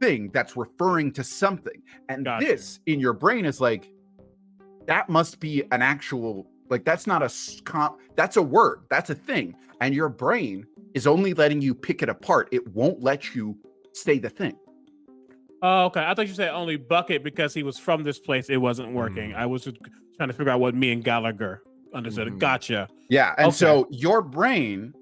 thing that's referring to something, and Gotcha. This in your brain is like that must be an actual, like that's not that's a word, that's a thing, and your brain is only letting you pick it apart. It won't let you say the thing. Oh, okay. I thought you said only Bucket because he was from this place. It wasn't working. I was just trying to figure out what me and Gallagher understood. Gotcha. Yeah, and Okay. so your brain,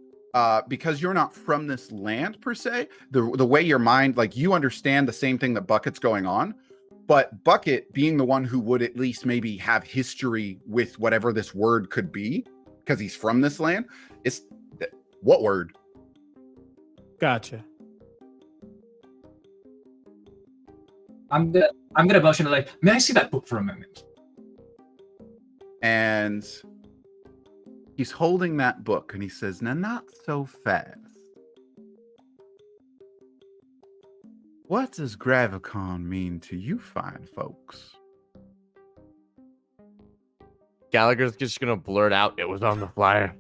because you're not from this land per se, the way your mind, like you understand the same thing that Bucket's going on, but Bucket being the one who would at least maybe have history with whatever this word could be, because he's from this land, it's what word? Gotcha. I'm gonna motion to like, may I see that book for a moment? And he's holding that book and he says, now, not so fast. What does Gravvicon mean to you fine folks? Gallagher's just gonna blurt out, "It was on the flyer."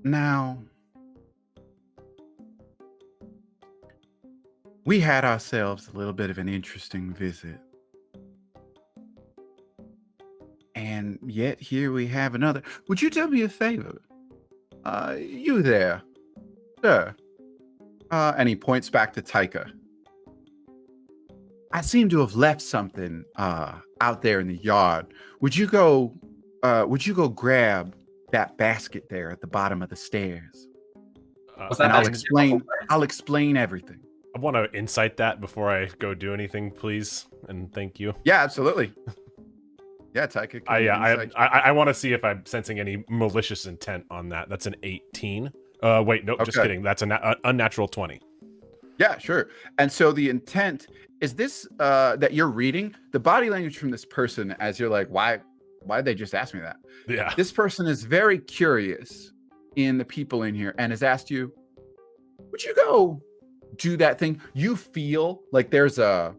Now, we had ourselves a little bit of an interesting visit. And yet here we have another. Would you do me a favor? You there, sir. And he points back to Taika. I seem to have left something out there in the yard. Would you go grab that basket there at the bottom of the stairs? Was that And I'll basket- explain everything. I want to insight that before I go do anything, please, and thank you. Yeah, absolutely. Yeah, Taika. I want to see if I'm sensing any malicious intent on that. That's an 18. Wait, no, just Okay. kidding. That's an unnatural 20. Yeah, sure. And so the intent is this that you're reading the body language from this person as you're like, why'd they just ask me that? Yeah. This person is very curious in the people in here and has asked you, would you go do that thing? You feel like there's a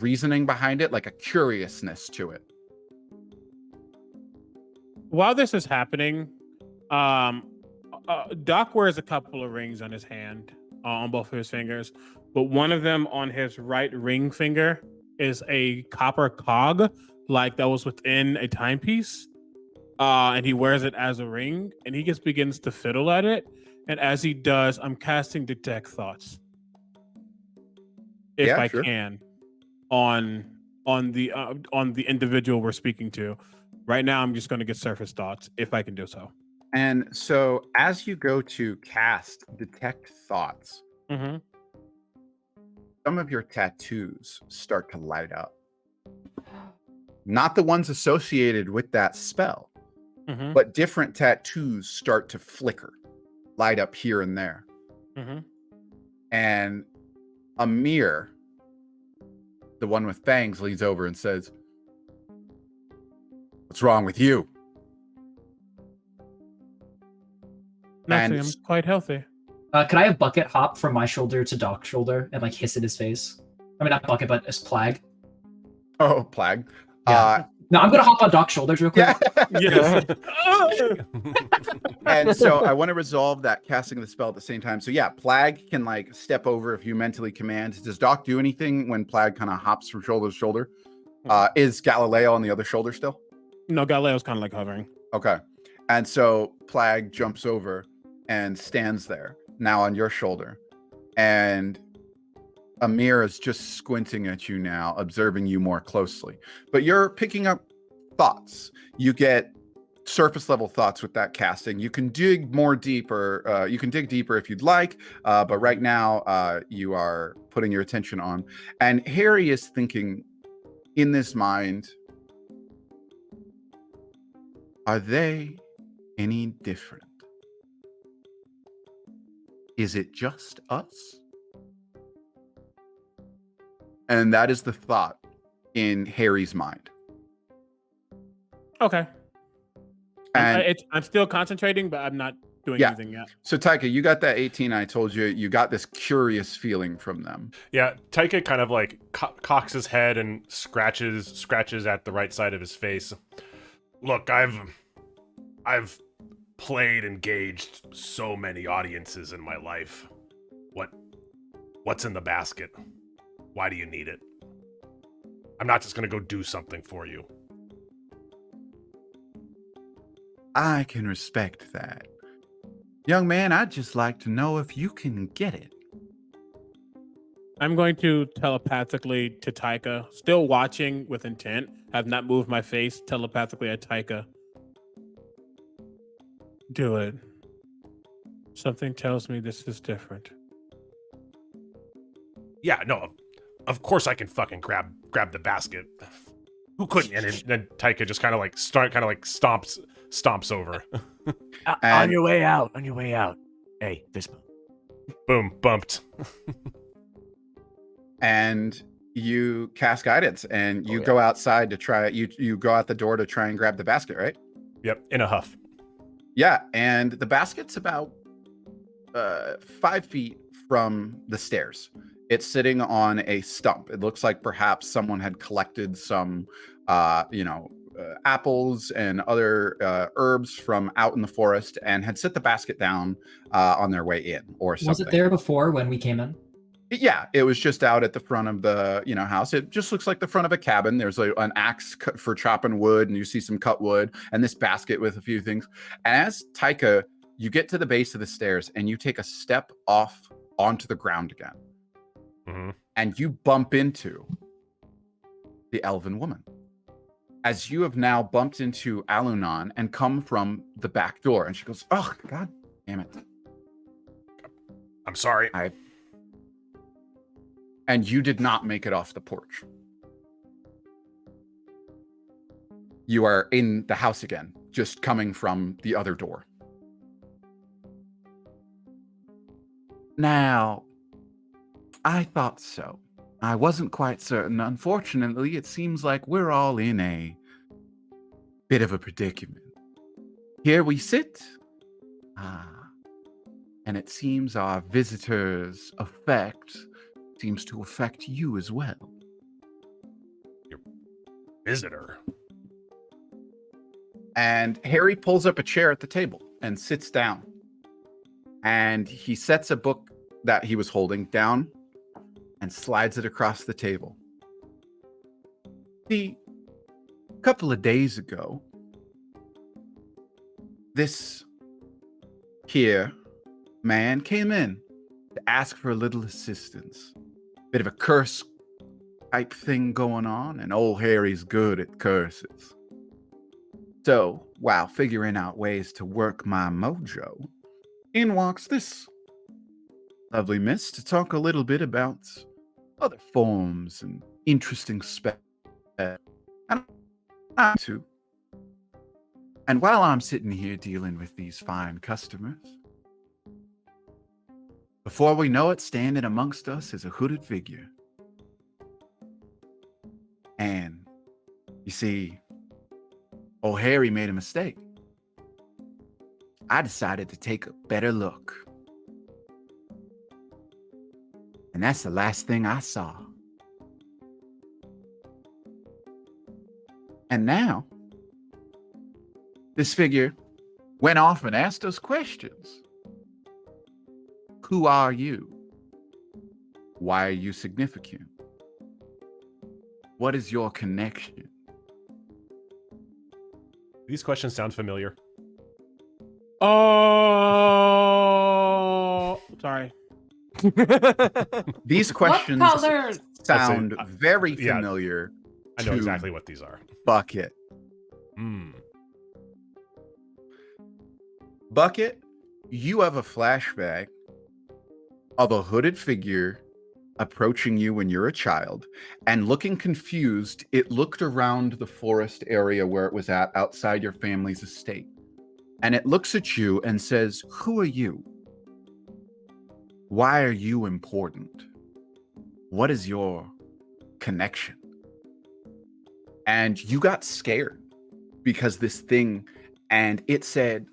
reasoning behind it, like a curiousness to it. While this is happening, Doc wears a couple of rings on his hand, on both of his fingers, but one of them on his right ring finger is a copper cog, like that was within a timepiece. And he wears it as a ring, and he just begins to fiddle at it. And as he does, I'm casting Detect Thoughts, if Yeah, I sure. can, on the individual we're speaking to. Right now, I'm just going to get surface thoughts, if I can do so. And so as you go to cast Detect Thoughts, Mm-hmm. some of your tattoos start to light up. Not the ones associated with that spell, Mm-hmm. but different tattoos start to flicker, light up here and there. Mm-hmm. And Amir, the one with fangs, leans over and says, what's wrong with you? Nothing. And- I'm quite healthy. Could I have Bucket hop from my shoulder to Doc's shoulder and like hiss at his face? I mean, not Bucket, but as Plague. Oh, Plague. Yeah. No, I'm gonna hop on Doc's shoulders real quick. Yeah. Yes. And so I want to resolve that casting of the spell at the same time. So yeah, Plague can like step over if you mentally command. Does Doc do anything when Plague kind of hops from shoulder to shoulder? Is Galileo on the other shoulder still? No, Galileo's kind of like hovering. Okay. And so Plague jumps over and stands there now on your shoulder. And Amir is just squinting at you now, observing you more closely. But you're picking up thoughts. You get surface level thoughts with that casting. You can dig more deeper. You can dig deeper if you'd like. But right now, you are putting your attention on. And Harry is thinking in this mind, are they any different? Is it just us? And that is the thought in Harry's mind. Okay. And I'm still concentrating, but I'm not doing Yeah. anything yet. so, Taika, you got that 18. I told you, you got this curious feeling from them. Yeah, Taika kind of like cocks his head and scratches at the right side of his face. Look, I've played and gauged so many audiences in my life. What's in the basket? Why do you need it? I'm not just gonna go do something for you. I can respect that. Young man, I'd just like to know if you can get it. I'm going to telepathically to Taika, still watching with intent, have not moved my face, telepathically at Taika. Do it. Something tells me this is different. Yeah, no, of course I can fucking grab the basket. Who couldn't? And then Taika just kind of like stomps over. On And- your way out. Hey, Vispa. Boom, bumped. And you cast guidance, and you yeah. go outside to try. You go out the door to try and grab the basket, right? Yep, in a huff. Yeah, and the basket's about 5 feet from the stairs. It's sitting on a stump. It looks like perhaps someone had collected some, apples and other herbs from out in the forest and had set the basket down on their way in, or something. Was it there before when we came in? Yeah, it was just out at the front of the house. It just looks like the front of a cabin. There's an axe for chopping wood, and you see some cut wood, and this basket with a few things. And as Taika, you get to the base of the stairs, and you take a step off onto the ground again, and you bump into the elven woman. As you have now bumped into Alunan and come from the back door, and she goes, "Oh, God damn it! I'm sorry. And you did not make it off the porch. You are in the house again, just coming from the other door. Now, I thought so. I wasn't quite certain. Unfortunately, it seems like we're all in a bit of a predicament. Here we sit, and it seems our visitor's effect seems to affect you as well. Your visitor. And Harry pulls up a chair at the table and sits down. And he sets a book that he was holding down and slides it across the table. See, a couple of days ago, this here man came in to ask for a little assistance. Bit of a curse type thing going on, and old Harry's good at curses. So, while figuring out ways to work my mojo, in walks this lovely miss to talk a little bit about other forms and interesting spells. And while I'm sitting here dealing with these fine customers, before we know it, standing amongst us is a hooded figure. And you see, old Harry made a mistake. I decided to take a better look. And that's the last thing I saw. And now, this figure went off and asked us questions. Who are you? Why are you significant? What is your connection? These questions sound familiar. Oh, sorry. These questions Cauldareen? sound very familiar. I know to exactly what these are. Bucket. Bucket, you have a flashback of a hooded figure approaching you when you're a child, and looking confused, it looked around the forest area where it was at outside your family's estate. And it looks at you and says, "Who are you? Why are you important? What is your connection?" And you got scared because this thing, and it said,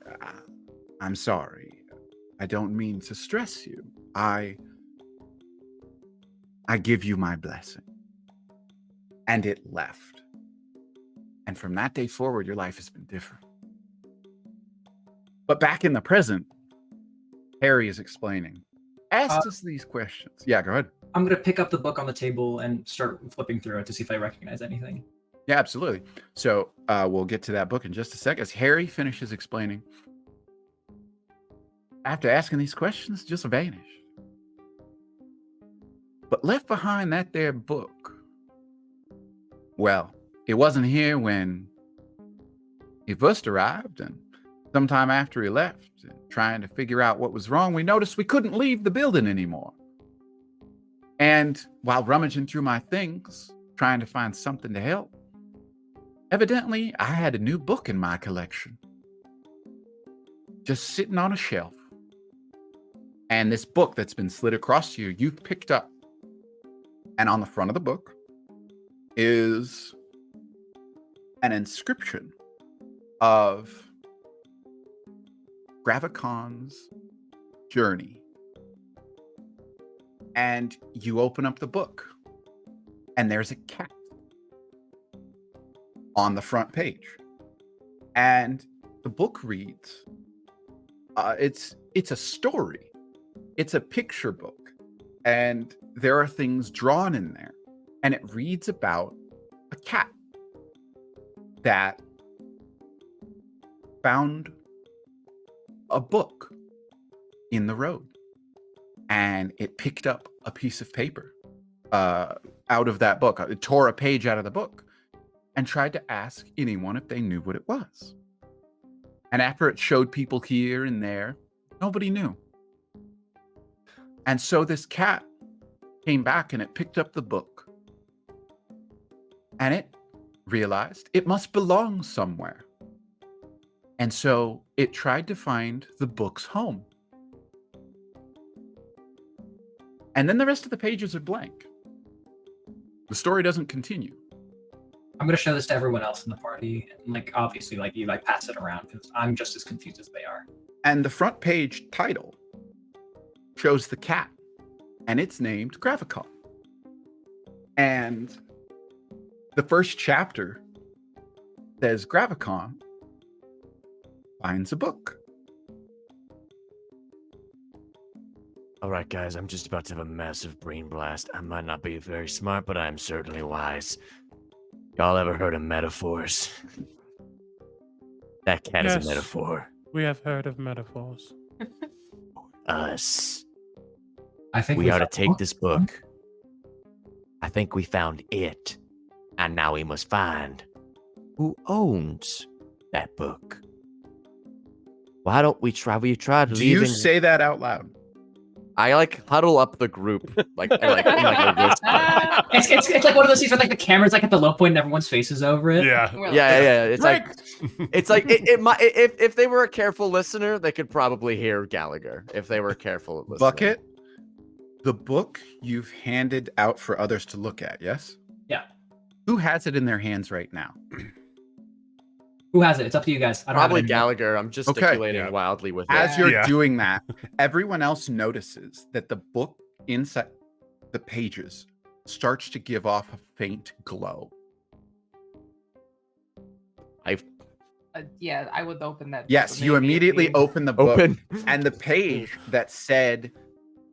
"I'm sorry. I don't mean to stress you. I give you my blessing." And it left. And from that day forward, your life has been different. But back in the present, Harry is explaining. Ask us these questions. Yeah, go ahead. I'm going to pick up the book on the table and start flipping through it to see if I recognize anything. Yeah, absolutely. So we'll get to that book in just a sec. As Harry finishes explaining, after asking these questions, just vanished. But left behind that there book, well, it wasn't here when he first arrived, and sometime after he left, and trying to figure out what was wrong, we noticed we couldn't leave the building anymore. And while rummaging through my things, trying to find something to help, evidently I had a new book in my collection, just sitting on a shelf. And this book that's been slid across you, you've picked up. And on the front of the book is an inscription of Gravvicon's journey. And you open up the book, and there's a cat on the front page. And the book reads, it's a story. It's a picture book. And there are things drawn in there. And it reads about a cat that found a book in the road. And it picked up a piece of paper out of that book. It tore a page out of the book and tried to ask anyone if they knew what it was. And after it showed people here and there, nobody knew. And so this cat came back and it picked up the book. And it realized it must belong somewhere. And so it tried to find the book's home. And then the rest of the pages are blank. The story doesn't continue. I'm gonna show this to everyone else in the party, and like obviously, like you like pass it around because I'm just as confused as they are. And the front page title shows the cat, and it's named Gravvicon. And the first chapter says Gravvicon finds a book. All right, guys, I'm just about to have a massive brain blast. I might not be very smart, but I am certainly wise. Y'all ever heard of metaphors? That cat is Yes. a metaphor. We have heard of metaphors. Us. I think We are to found- take this book. I think we found it. And now we must find who owns that book. Why don't we try? We tried Do leaving. you say that out loud? I like huddle up the group like in a whisper. It's like one of those things where like the camera's like at the low point and everyone's faces over it. Yeah. Well, Yeah. It's like Right. it's like it might if they were a careful listener, they could probably hear Gallagher if they were a careful listener. Bucket, the book you've handed out for others to look at, yes? Yeah. Who has it in their hands right now? Who has it? It's up to you guys. I don't have it Probably anymore. Gallagher. I'm gesticulating Yeah. wildly with it. As you're Yeah. doing that, everyone else notices that the book inside the pages starts to give off a faint glow. Yeah, I would open that. Yes, book you immediately open the book, Open. and the page that said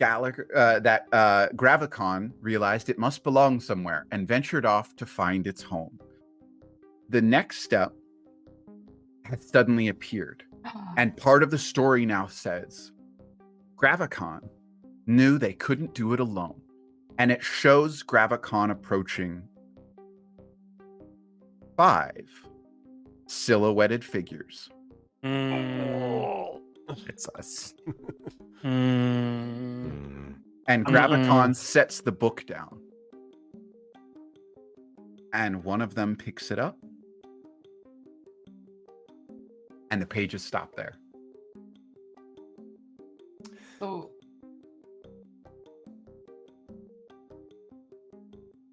Gallagher, Gravvicon realized it must belong somewhere and ventured off to find its home. The next step has suddenly appeared, and part of the story now says Gravvicon knew they couldn't do it alone, and it shows Gravvicon approaching 5 silhouetted figures. It's us. And Gravvicon sets the book down. And one of them picks it up. And the pages stop there. So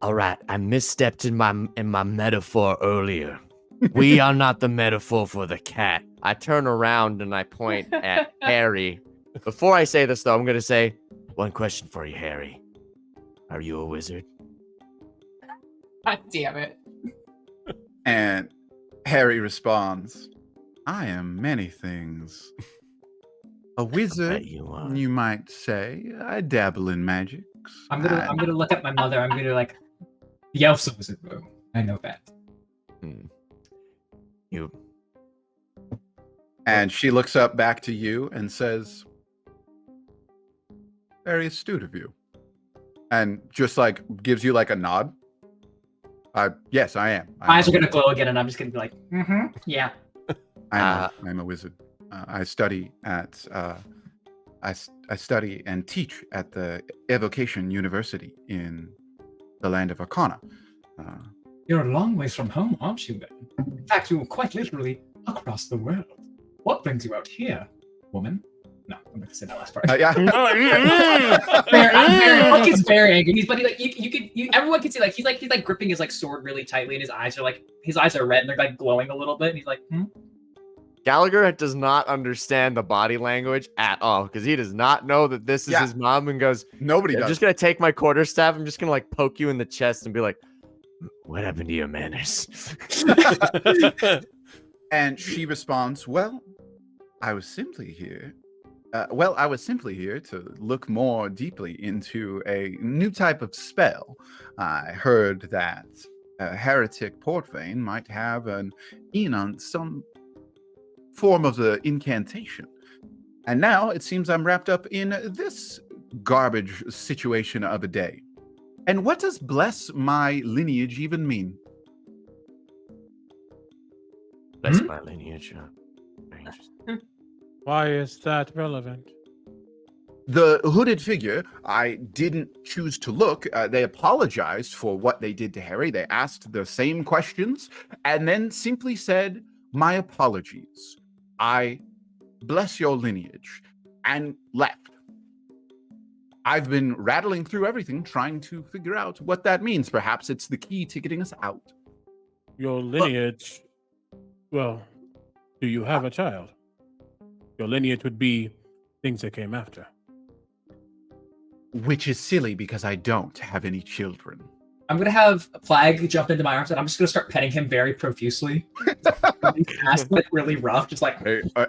All right, I misstepped in my metaphor earlier. We are not the metaphor for the cat. I turn around and I point at Harry. Before I say this, though, I'm going to say, One question for you, Harry. Are you a wizard? God damn it. And Harry responds, I am many things. A wizard, Bet you are. you might say. I dabble in magics. I'm gonna look at my mother. I'm gonna like the elf's a wizard. Bro. I know that. You. And she looks up back to you and says, very astute of you. And just like gives you like a nod. Yes, I am. My eyes are gonna glow again, and I'm just gonna be like, yeah. I'm a wizard. I study at I study and teach at the Evocation University in the land of Arcana. You're a long ways from home, aren't you, then? In fact, you're quite literally across the world. What brings you out here, woman? No, I'm gonna say that last part. Yeah. Bucket's very angry. He's but everyone can see he's like gripping his sword really tightly, and his eyes are red and they're like glowing a little bit. And he's like, Gallagher does not understand the body language at all because he does not know that this is his mom and goes, Nobody I'm does. just going to take my quarterstaff. I'm just going to like poke you in the chest and be like, what happened to your manners? And she responds, well, I was simply here. I was simply here to look more deeply into a new type of spell. I heard that a heretic Portvane might have an in on some form of the incantation. And now it seems I'm wrapped up in this garbage situation of a day. And what does bless my lineage even mean? That's my lineage. Why is that relevant? The hooded figure, I didn't choose to look. They apologized for what they did to Harry. They asked the same questions and then simply said, my apologies. I bless your lineage, and left. I've been rattling through everything, trying to figure out what that means. Perhaps it's the key to getting us out. Your lineage. Well, do you have a child? Your lineage would be things that came after. Which is silly because I don't have any children. I'm gonna have Flag jump into my arms, and I'm just gonna start petting him very profusely. Ask like really rough, just like. Hey! No,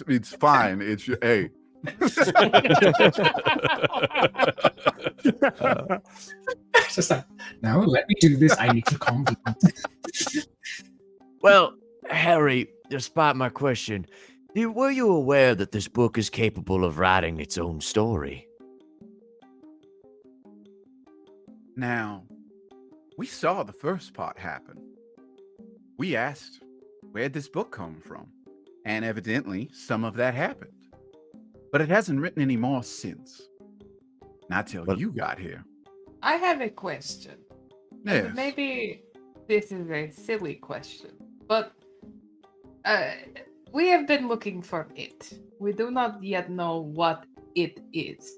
it's fine. It's hey. Just like, no, let me do this. I need to calm down. Well, Harry, despite my question, were you aware that this book is capable of writing its own story? Now, we saw the first part happen. We asked, where'd this book come from? And evidently, some of that happened. But it hasn't written any more since. Not till you got here. I have a question. Yes. Maybe this is a silly question, but we have been looking for it. We do not yet know what it is.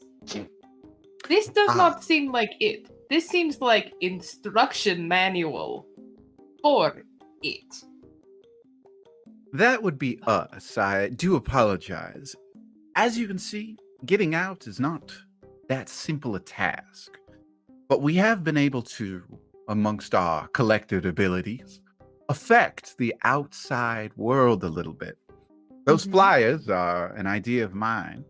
This does not seem like it. This seems like instruction manual for it. That would be us. I do apologize. As you can see, getting out is not that simple a task. But we have been able to, amongst our collective abilities, affect the outside world a little bit. Those flyers are an idea of mine.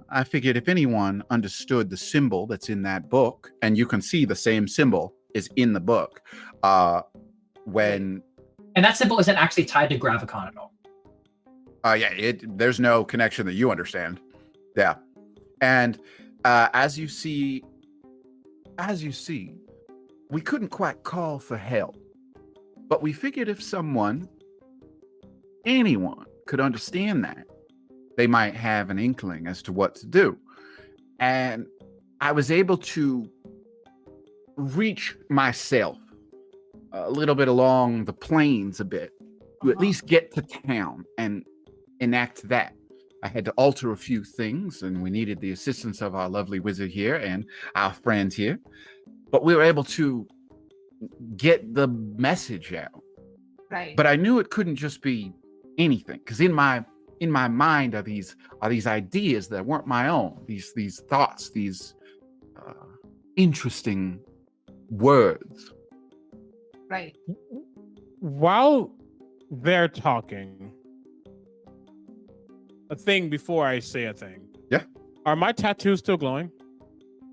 I figured if anyone understood the symbol that's in that book, and you can see the same symbol is in the book, when... And that symbol isn't actually tied to Gravvicon at all. There's no connection that you understand. Yeah. And as you see, we couldn't quite call for help. But we figured if anyone could understand that, they might have an inkling as to what to do. And I was able to reach myself a little bit along the plains a bit, to at least get to town and enact that. I had to alter a few things, and we needed the assistance of our lovely wizard here and our friend here. But we were able to get the message out. Right. But I knew it couldn't just be anything, because in my mind are these ideas that weren't my own. These thoughts, these interesting words. Right. While they're talking, a thing before I say a thing. Yeah. Are my tattoos still glowing?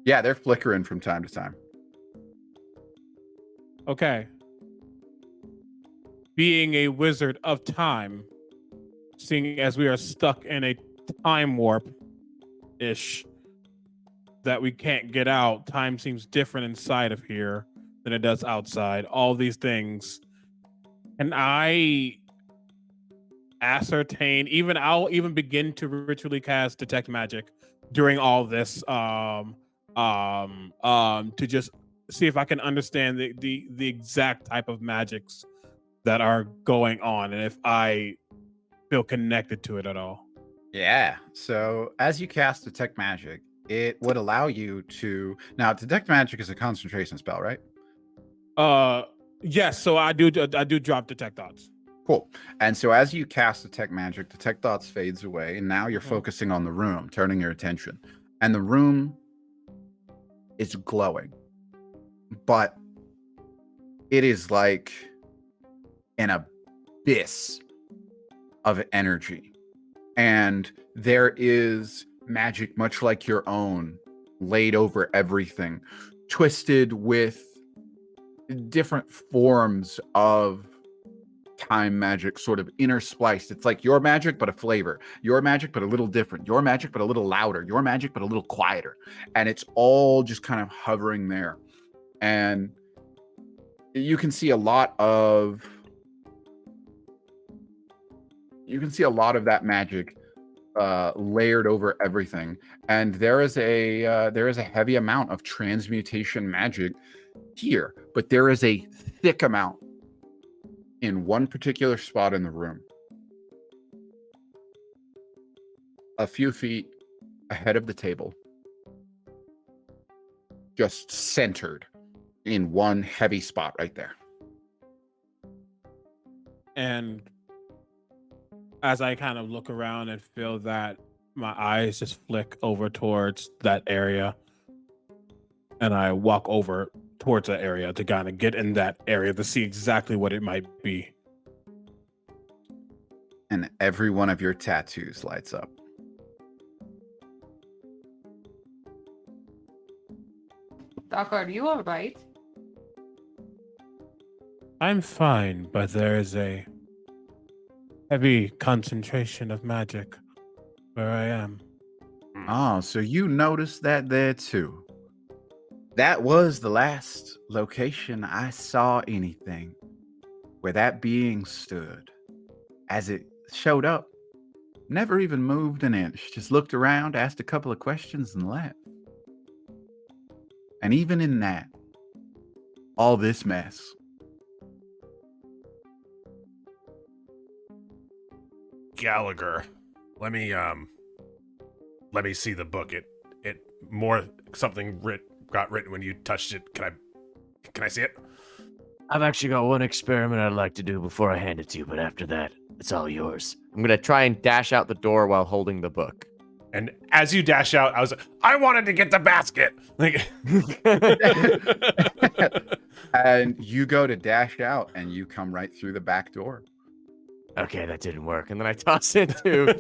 Yeah, they're flickering from time to time. Okay. Being a wizard of time, seeing as we are stuck in a time warp-ish that we can't get out, time seems different inside of here than it does outside. All these things. And I ascertain, I'll even begin to ritually cast detect magic during all this to just see if I can understand the exact type of magics that are going on, and if I feel connected to it at all. Yeah. So as you cast Detect Magic, it would allow you to now Detect Magic is a concentration spell, right? Yes. So I do drop detect thoughts. Cool. And so as you cast Detect Magic, Detect Thoughts fades away, and now you're focusing on the room, turning your attention. And the room is glowing. But it is like an abyss of energy. And there is magic much like your own laid over everything, twisted with different forms of time magic sort of interspliced. It's like your magic but a flavor, your magic but a little different, your magic but a little louder, your magic but a little quieter, and it's all just kind of hovering there. And you can see a lot of that magic layered over everything. And there is a heavy amount of transmutation magic here, but there is a thick amount in one particular spot in the room, a few feet ahead of the table, just centered in one heavy spot right there. And as I kind of look around and feel that, my eyes just flick over towards that area, and I walk over towards that area to kind of get in that area to see exactly what it might be. And every one of your tattoos lights up. Doc, are you all right? I'm fine, but there is a heavy concentration of magic where I am. Oh, so you noticed that there too. That was the last location I saw anything where that being stood. As it showed up, never even moved an inch, just looked around, asked a couple of questions, and left. And even in that, all this mess. Gallagher, let me see the book. It more something got written when you touched it. Can I see it? I've actually got one experiment I'd like to do before I hand it to you, but after that, it's all yours. I'm gonna try and dash out the door while holding the book. And as you dash out, I wanted to get the basket. Like, And you go to dash out and you come right through the back door. Okay, that didn't work. And then I toss it to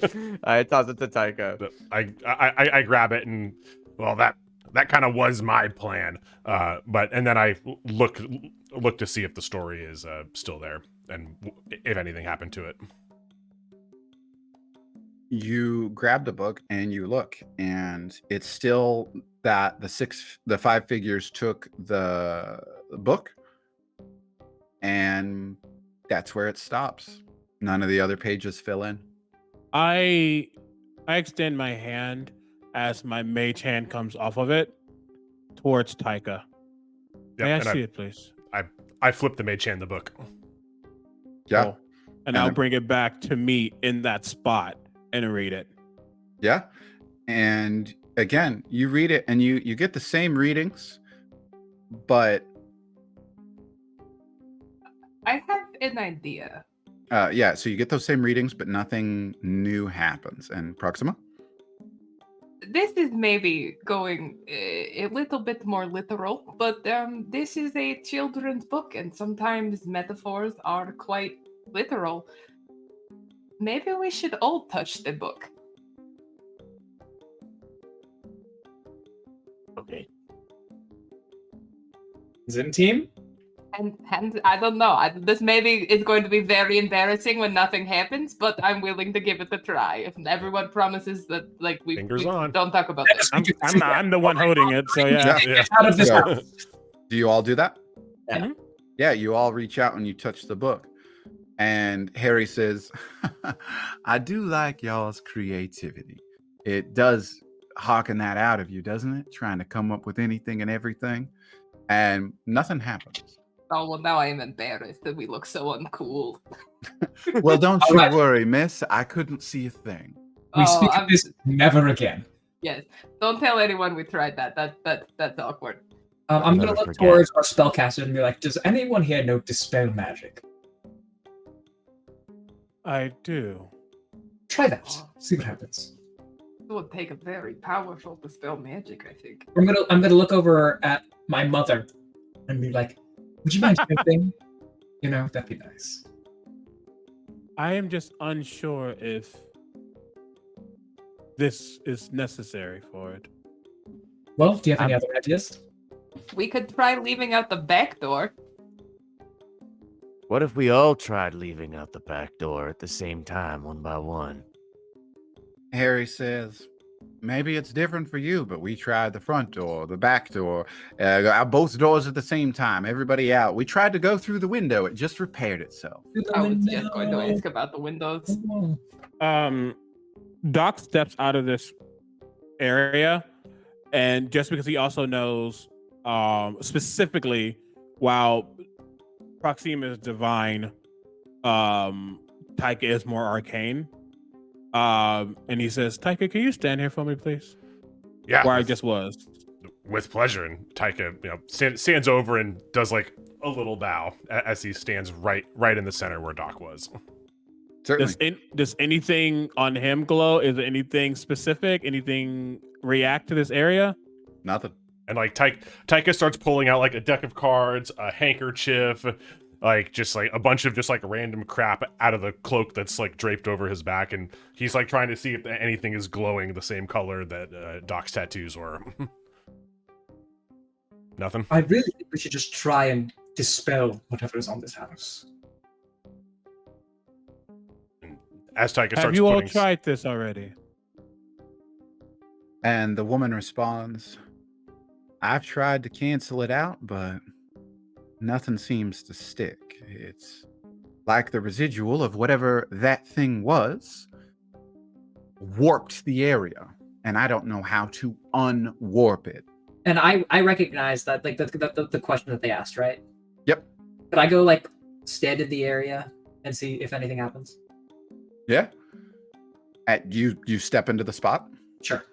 Taika. I grab it and well, that kind of was my plan. And then I look to see if the story is still there and if anything happened to it. You grab the book and you look, and it's still that the five figures took the book, and that's where it stops. None of the other pages fill in. I extend my hand as my mage hand comes off of it towards Taika. May I see it, please? I flip the mage hand the book. Yeah. Cool. And I'll bring it back to me in that spot and read it. Yeah. And again, you read it and you get the same readings, but I have an idea. yeah, so you get those same readings, but nothing new happens. And Proxima? This is maybe going a little bit more literal, but this is a children's book, and sometimes metaphors are quite literal. Maybe we should all touch the book. Okay. Zen team? And I don't know. This maybe is going to be very embarrassing when nothing happens, but I'm willing to give it a try. If everyone promises that, like, we on. don't talk about this. I'm the one holding it, so yeah. Out of this So, house. do you all do that? Yeah. Mhm. Yeah, you all reach out and you touch the book. And Harry says, I do like y'all's creativity. It does hawking that out of you, doesn't it? Trying to come up with anything and everything. And nothing happens. Oh, well, now I am embarrassed that we look so uncool. Well, don't All you right. worry, miss. I couldn't see a thing. We Oh, speak of I'm- this never again. Yes. Don't tell anyone we tried that. That's awkward. I'm Never gonna look forget. towards our spellcaster and be like, "Does anyone here know dispel magic? I do. Try that. See what happens." It would take a very powerful to spell magic, I think. I'm gonna look over at my mother and be like, "Would you mind something? You know, that'd be nice." I am just unsure if this is necessary for it. Well, do you have any other ideas? We could try leaving out the back door. What if we all tried leaving out the back door at the same time, one by one? Harry says, maybe it's different for you, but we tried the front door, the back door, both doors at the same time, everybody out. We tried to go through the window. It just repaired itself. I was just going to ask about the windows. Doc steps out of this area, and just because he also knows specifically, while Proxima is divine, Taika is more arcane. And he says, Taika, can you stand here for me, please? Yeah. Where I just was. With pleasure. And Taika, stands over and does like a little bow as he stands right in the center where Doc was. Certainly. Does anything on him glow? Is there anything specific? Anything react to this area? Nothing. And like Taika starts pulling out like a deck of cards, a handkerchief, like just like a bunch of just like random crap out of the cloak that's like draped over his back, and he's like trying to see if anything is glowing the same color that Doc's tattoos were. Nothing. I really think we should just try and dispel whatever is on this house. As Taika starts Have you all putting tried this already? And the woman responds, I've tried to cancel it out, but nothing seems to stick. It's like the residual of whatever that thing was warped the area, and I don't know how to unwarp it. And I recognize that, like the question that they asked, right? Yep. Could I go like stand in the area and see if anything happens? Yeah. You step into the spot? Sure.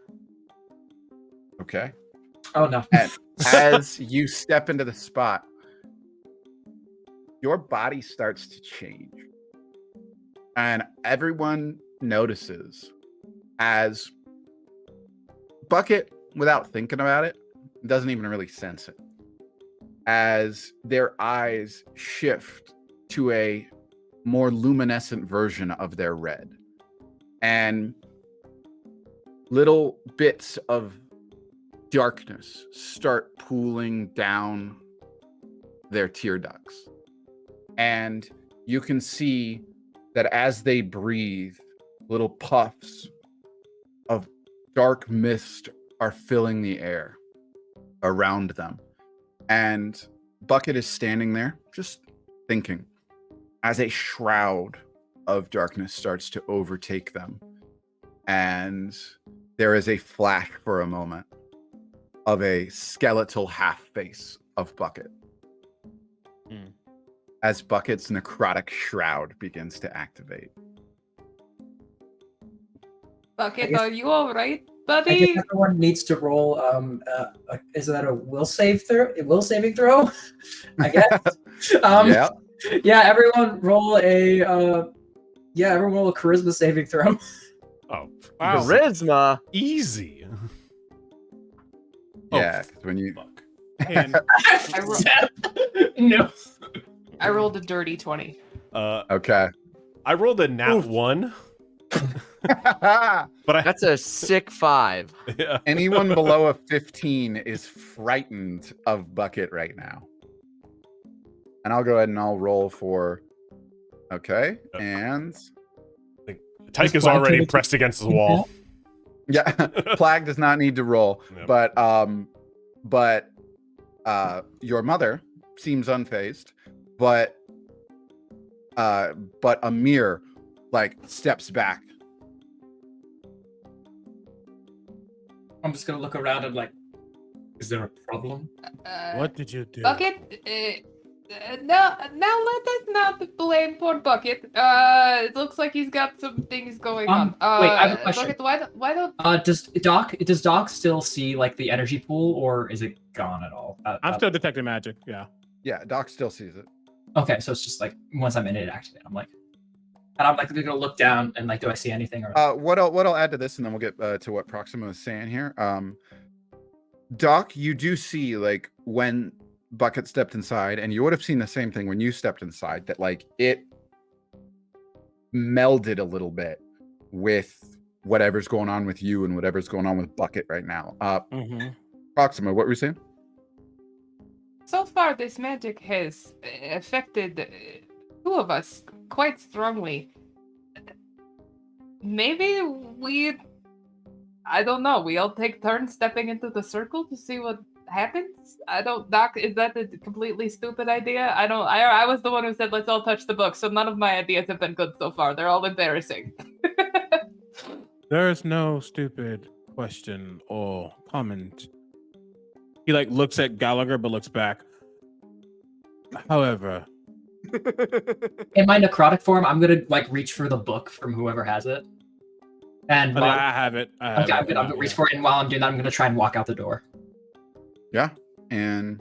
Okay. Oh no. And as you step into the spot, your body starts to change. And everyone notices as Bucket, without thinking about it, doesn't even really sense it, as their eyes shift to a more luminescent version of their red. And little bits of darkness start pooling down their tear ducts. And you can see that as they breathe, little puffs of dark mist are filling the air around them. And Bucket is standing there just thinking as a shroud of darkness starts to overtake them. And there is a flash for a moment of a skeletal half face of Bucket. As Bucket's necrotic shroud begins to activate. Bucket, are you all right, I buddy? guess everyone needs to roll. Is that a will saving throw? I guess. Yeah. Yeah. Everyone roll a. Everyone roll a charisma saving throw. Oh, Wow. Charisma. easy. Yeah. 'Cause when you Fuck. And No. I rolled a dirty 20. okay. I rolled a nat 1, but I That's a sick 5. yeah. Anyone below a 15 is frightened of Bucket right now. And I'll go ahead and I'll roll for. Okay. And Taika's already pressed against the wall. yeah, Plague does not need to roll. Yep. But your mother seems unfazed, but Amir like steps back. I'm just gonna look around and like, is there a problem? what did you do? Bucket, now let us not blame poor Bucket. It looks like he's got some things going on. Wait, I have a question. Bucket, why don't? Does Doc still see like the energy pool, or is it gone at all? I'm still detecting magic. Yeah. Yeah, Doc still sees it. Okay, so it's just like once I'm in it, activate. I'm like, and I'm like gonna look down and like, do I see anything? Or What I'll add to this, and then we'll get to what Proxima was saying here. Doc, you do see like when Bucket stepped inside, and you would have seen the same thing when you stepped inside, that like it melded a little bit with whatever's going on with you and whatever's going on with Bucket right now. Proxima, what were you saying? So far, this magic has affected two of us quite strongly. Maybe I don't know. We all take turns stepping into the circle to see what happens. Doc, is that a completely stupid idea? I was the one who said let's all touch the book, so none of my ideas have been good so far. They're all embarrassing. There is no stupid question or comment. He like looks at Gallagher but looks back. However, in my necrotic form, I'm gonna like reach for the book from whoever has it. And I have it. I'm gonna reach for it, and while I'm doing that, I'm gonna try and walk out the door. Yeah, and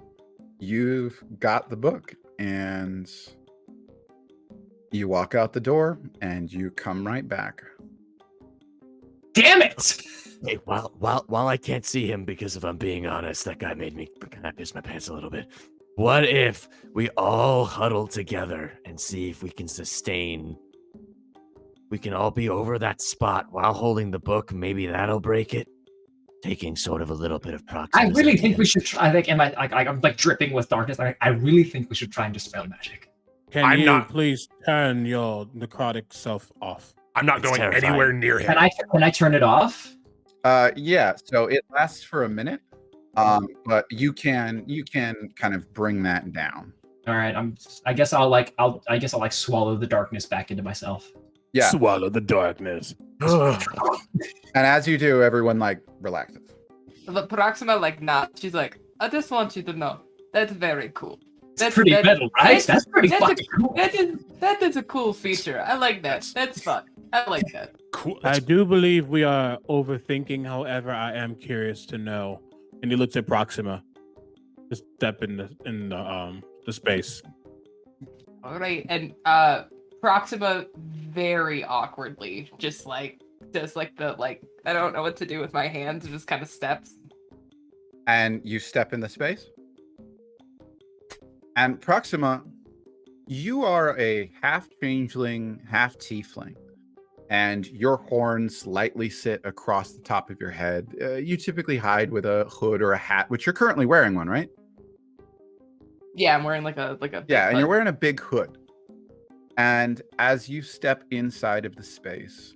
you've got the book, and you walk out the door, and you come right back. Damn it! Hey, while I can't see him, because if I'm being honest, that guy made me kind of piss my pants a little bit. What if we all huddle together and see if we can sustain? We can all be over that spot while holding the book. Maybe that'll break it. Taking sort of a little bit of proximity. I really think we should try. I think, I'm like dripping with darkness. I really think we should try and dispel magic. Can you please turn your necrotic self off? I'm not going anywhere near him. Can I turn it off? Yeah. So it lasts for a minute, but you can kind of bring that down. All right. I guess I'll swallow the darkness back into myself. Yeah. Swallow the darkness. And as you do, everyone like relaxes. But Proxima like nods. She's like, I just want you to know that's very cool. That's pretty metal, right? That's pretty fucking cool. That is a cool feature. I like that. That's fun. I like that. Cool. I do believe we are overthinking. However, I am curious to know. And he looks at Proxima. Just step in the space. All right, and Proxima very awkwardly just like does like the I don't know what to do with my hands, and just kind of steps. And you step in the space. And Proxima, you are a half changeling, half tiefling, and your horns lightly sit across the top of your head. You typically hide with a hood or a hat, which you're currently wearing one, right? Yeah, I'm wearing like a yeah, and you're wearing a big hood. And as you step inside of the space,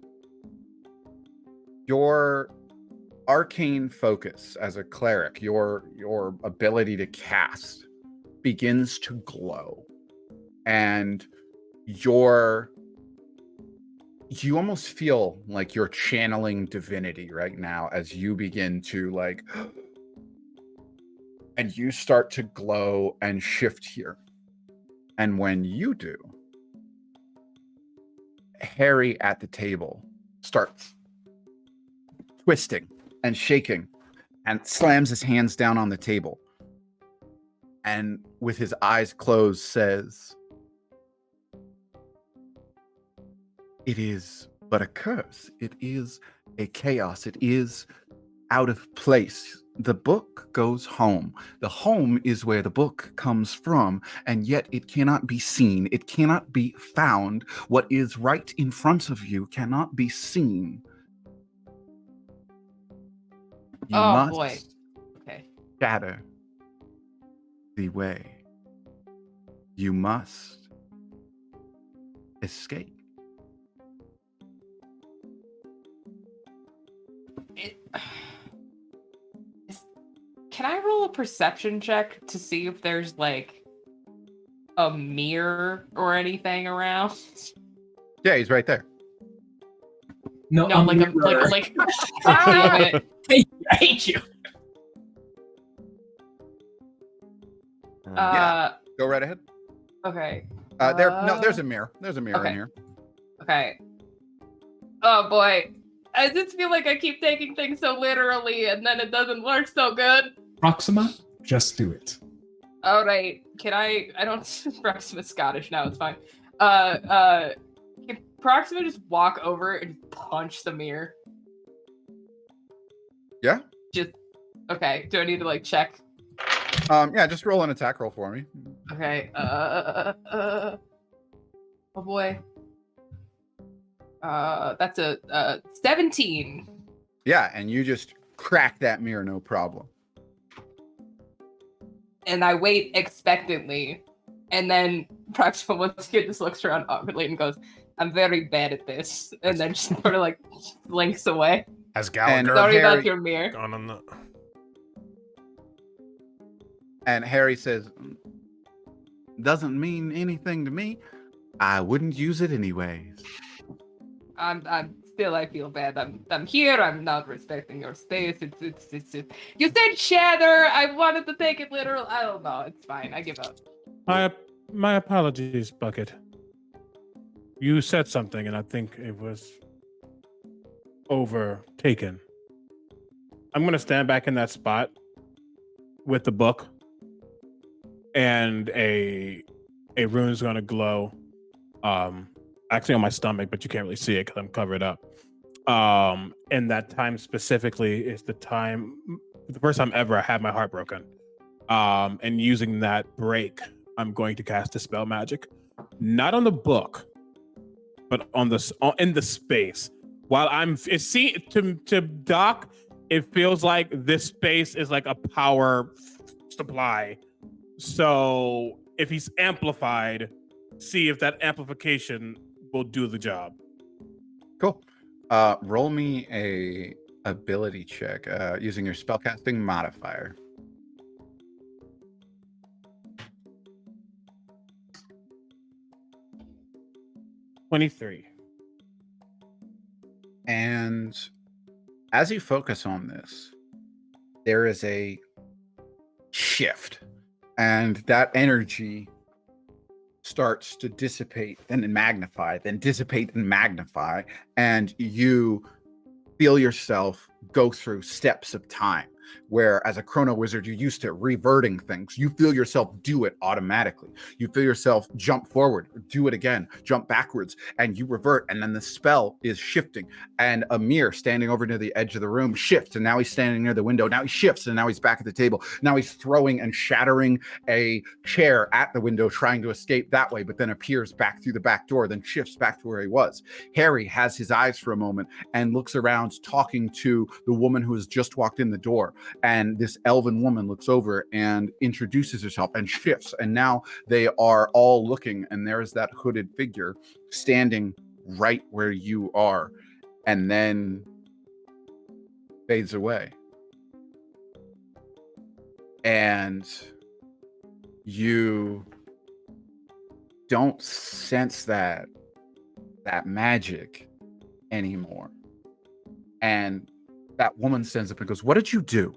your arcane focus as a cleric, your ability to cast, begins to glow. And you almost feel like you're channeling divinity right now as you begin to like, and you start to glow and shift here. And when you do, Harry at the table starts twisting and shaking and slams his hands down on the table. And with his eyes closed says, "It is but a curse. It is a chaos. It is out of place. The book goes home. The home is where the book comes from, and yet it cannot be seen. It cannot be found. What is right in front of you cannot be seen. You must boy. Okay. shatter the way. You must escape." Can I roll a perception check to see if there's like a mirror or anything around? Yeah, he's right there. No, No, like damn it. I hate you. Yeah. Go right ahead. Okay. There's a mirror. There's a mirror okay. in here. Okay. Oh boy. I just feel like I keep taking things so literally and then it doesn't work so good. Proxima, just do it. All right. Can I don't Proxima's Scottish now, it's fine. Can Proxima just walk over and punch the mirror? Yeah. Just okay. Do I need to like check? Yeah, just roll an attack roll for me. Okay. Oh boy. That's a 17. Yeah, and you just crack that mirror, no problem. And I wait expectantly. And then Proxima once again just looks around awkwardly and goes, I'm very bad at this. And then just sort of like blinks away. Has Gallagher Sorry Harry- about your mirror. gone on the? And Harry says, doesn't mean anything to me. I wouldn't use it anyways. I'm still, I feel bad. I'm here. I'm not respecting your space. It's you said shatter. I wanted to take it literal. I don't know. It's fine. I give up. My apologies, Bucket. You said something, and I think it was overtaken. I'm gonna stand back in that spot with the book, and a rune's gonna glow. Actually on my stomach, but you can't really see it because I'm covered up. And that time specifically is the first time ever I had my heart broken. And using that break, I'm going to cast Dispel Magic, not on the book, but in the space. While to Doc, it feels like this space is like a power supply. So if he's amplified, see if that amplification will do the job. Cool. Roll me a ability check using your spellcasting modifier. $23. And as you focus on this, there is a shift, and that energy starts to dissipate, then magnify, then dissipate and magnify, and you feel yourself go through steps of time where as a chrono wizard you're used to reverting things. You feel yourself do it automatically. You feel yourself jump forward, do it again, jump backwards, and you revert, and then the spell is shifting, and Amir standing over near the edge of the room shifts, and now he's standing near the window. Now he shifts, and now he's back at the table. Now he's throwing and shattering a chair at the window, trying to escape that way, but then appears back through the back door, then shifts back to where he was. Harry has his eyes for a moment and looks around, talking to the woman who has just walked in the door. And this elven woman looks over and introduces herself and shifts. And now they are all looking, and there is that hooded figure standing right where you are, and then fades away. And you don't sense that magic anymore. And that woman stands up and goes, "What did you do?"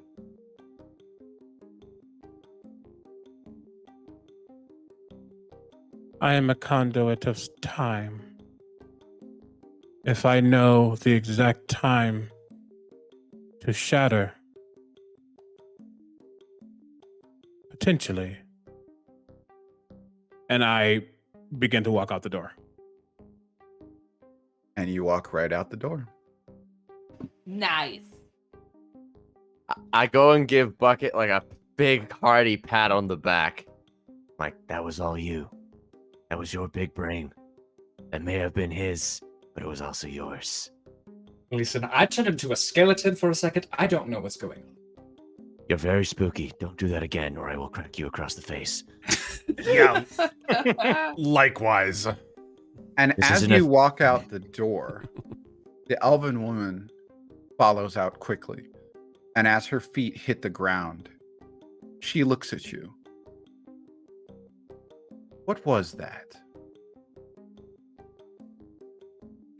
I am a conduit of time. If I know the exact time to shatter, potentially. And I begin to walk out the door. And you walk right out the door. Nice. I go and give Bucket like a big hearty pat on the back. Like, that was all you. That was your big brain. That may have been his, but it was also yours. Listen, I turned into a skeleton for a second. I don't know what's going on. You're very spooky. Don't do that again, or I will crack you across the face. Yeah. Likewise. And This as isn't you a- walk out the door, the elven woman follows out quickly. And as her feet hit the ground, she looks at you. What was that?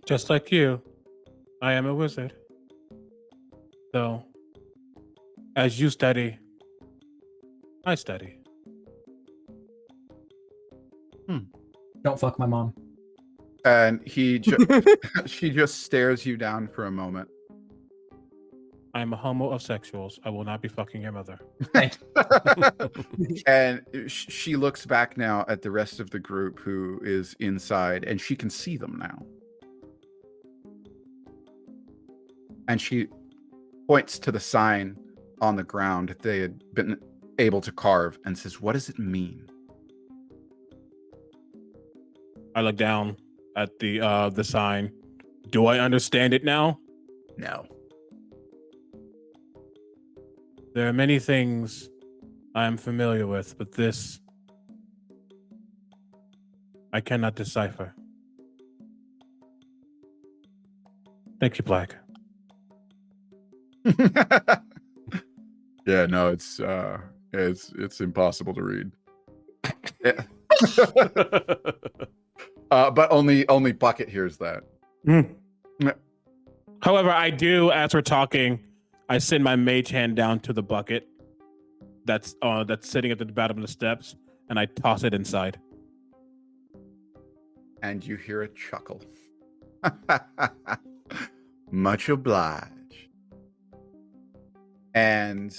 Just like you, I am a wizard. So, as you study, I study. Don't fuck my mom. And she just stares you down for a moment. I'm a homo of sexuals. I will not be fucking your mother. Thank you. And she looks back now at the rest of the group who is inside, and she can see them now. And she points to the sign on the ground that they had been able to carve and says, "What does it mean?" I look down at the sign. Do I understand it now? No. There are many things I am familiar with, but this I cannot decipher. Thank you, Black. Yeah, no, it's impossible to read. Yeah. But only Bucket hears that. However, I do, as we're talking, I send my mage hand down to the bucket that's sitting at the bottom of the steps, and I toss it inside. And you hear a chuckle. Much obliged. And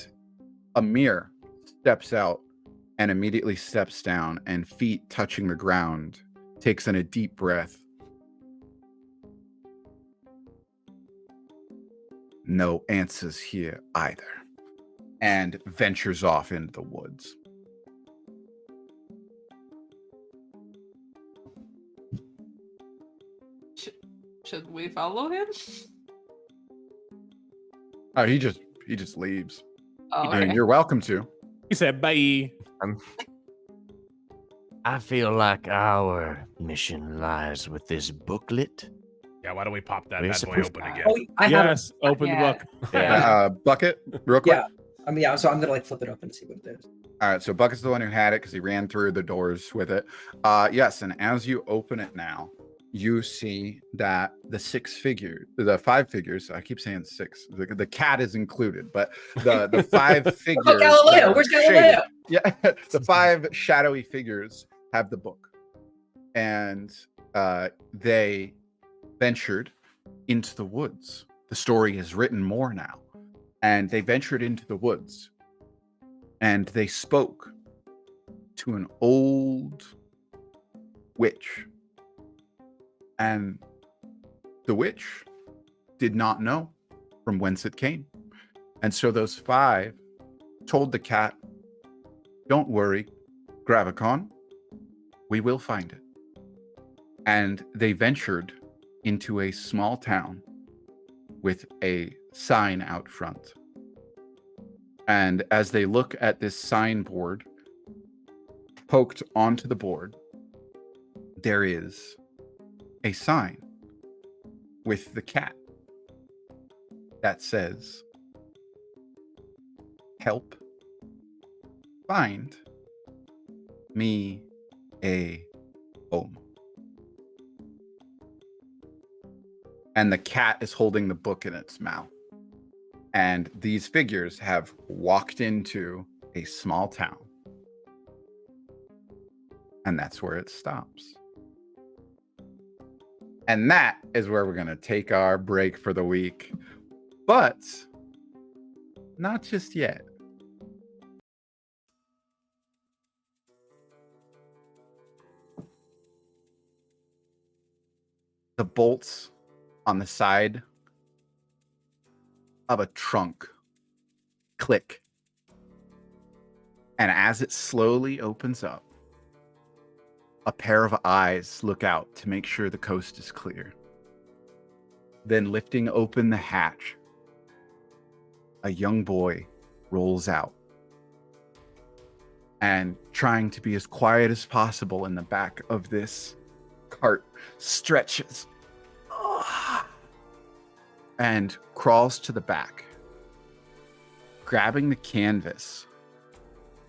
Amir steps out and immediately steps down, and feet touching the ground, takes in a deep breath. No answers here either. And ventures off into the woods. Should we follow him? Oh, he just leaves. Oh, And okay. you're welcome to. He said, "Bye." I feel like our mission lies with this booklet. Yeah, why don't we pop that We're bad boy supposed open to- again? Oh, I have Yes, open Yeah. the book. Yeah. Bucket, real quick. Yeah. I mean, yeah. So I'm gonna like flip it open and see what it is. All right, so Bucket's the one who had it because he ran through the doors with it. Yes, and as you open it now, you see that the five figures, I keep saying six, the cat is included, but the five figures. Oh, Galileo! that are Where's shaded- Galileo? Yeah, the five shadowy figures have the book. And they ventured into the woods. The story is written more now. And they ventured into the woods. And they spoke to an old witch. And the witch did not know from whence it came. And so those five told the cat, "Don't worry, Gravvicon, we will find it." And they ventured into a small town with a sign out front. And as they look at this signboard poked onto the board, there is a sign with the cat that says, "Help find me a home." And the cat is holding the book in its mouth. And these figures have walked into a small town. And that's where it stops. And that is where we're going to take our break for the week. But not just yet. The bolts on the side of a trunk click. And as it slowly opens up, a pair of eyes look out to make sure the coast is clear. Then lifting open the hatch, a young boy rolls out. And trying to be as quiet as possible in the back of this cart, stretches and crawls to the back, grabbing the canvas,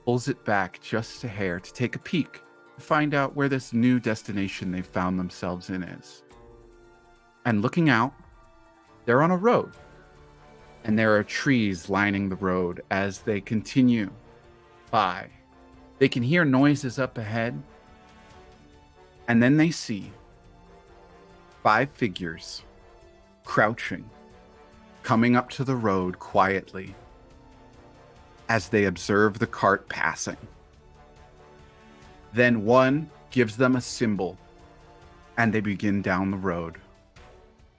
pulls it back just a hair to take a peek to find out where this new destination they've found themselves in is. And looking out, they're on a road, and there are trees lining the road as they continue by. They can hear noises up ahead, And then they see 5 figures crouching, coming up to the road quietly as they observe the cart passing. Then one gives them a symbol, and they begin down the road.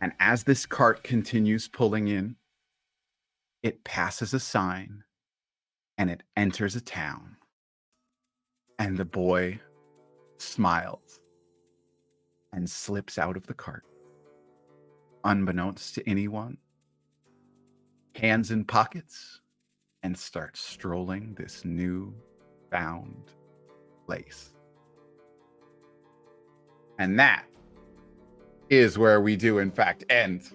And as this cart continues pulling in, it passes a sign, and it enters a town. And the boy smiles and slips out of the cart, unbeknownst to anyone, hands in pockets, and starts strolling this new found place. And that is where we do, in fact, end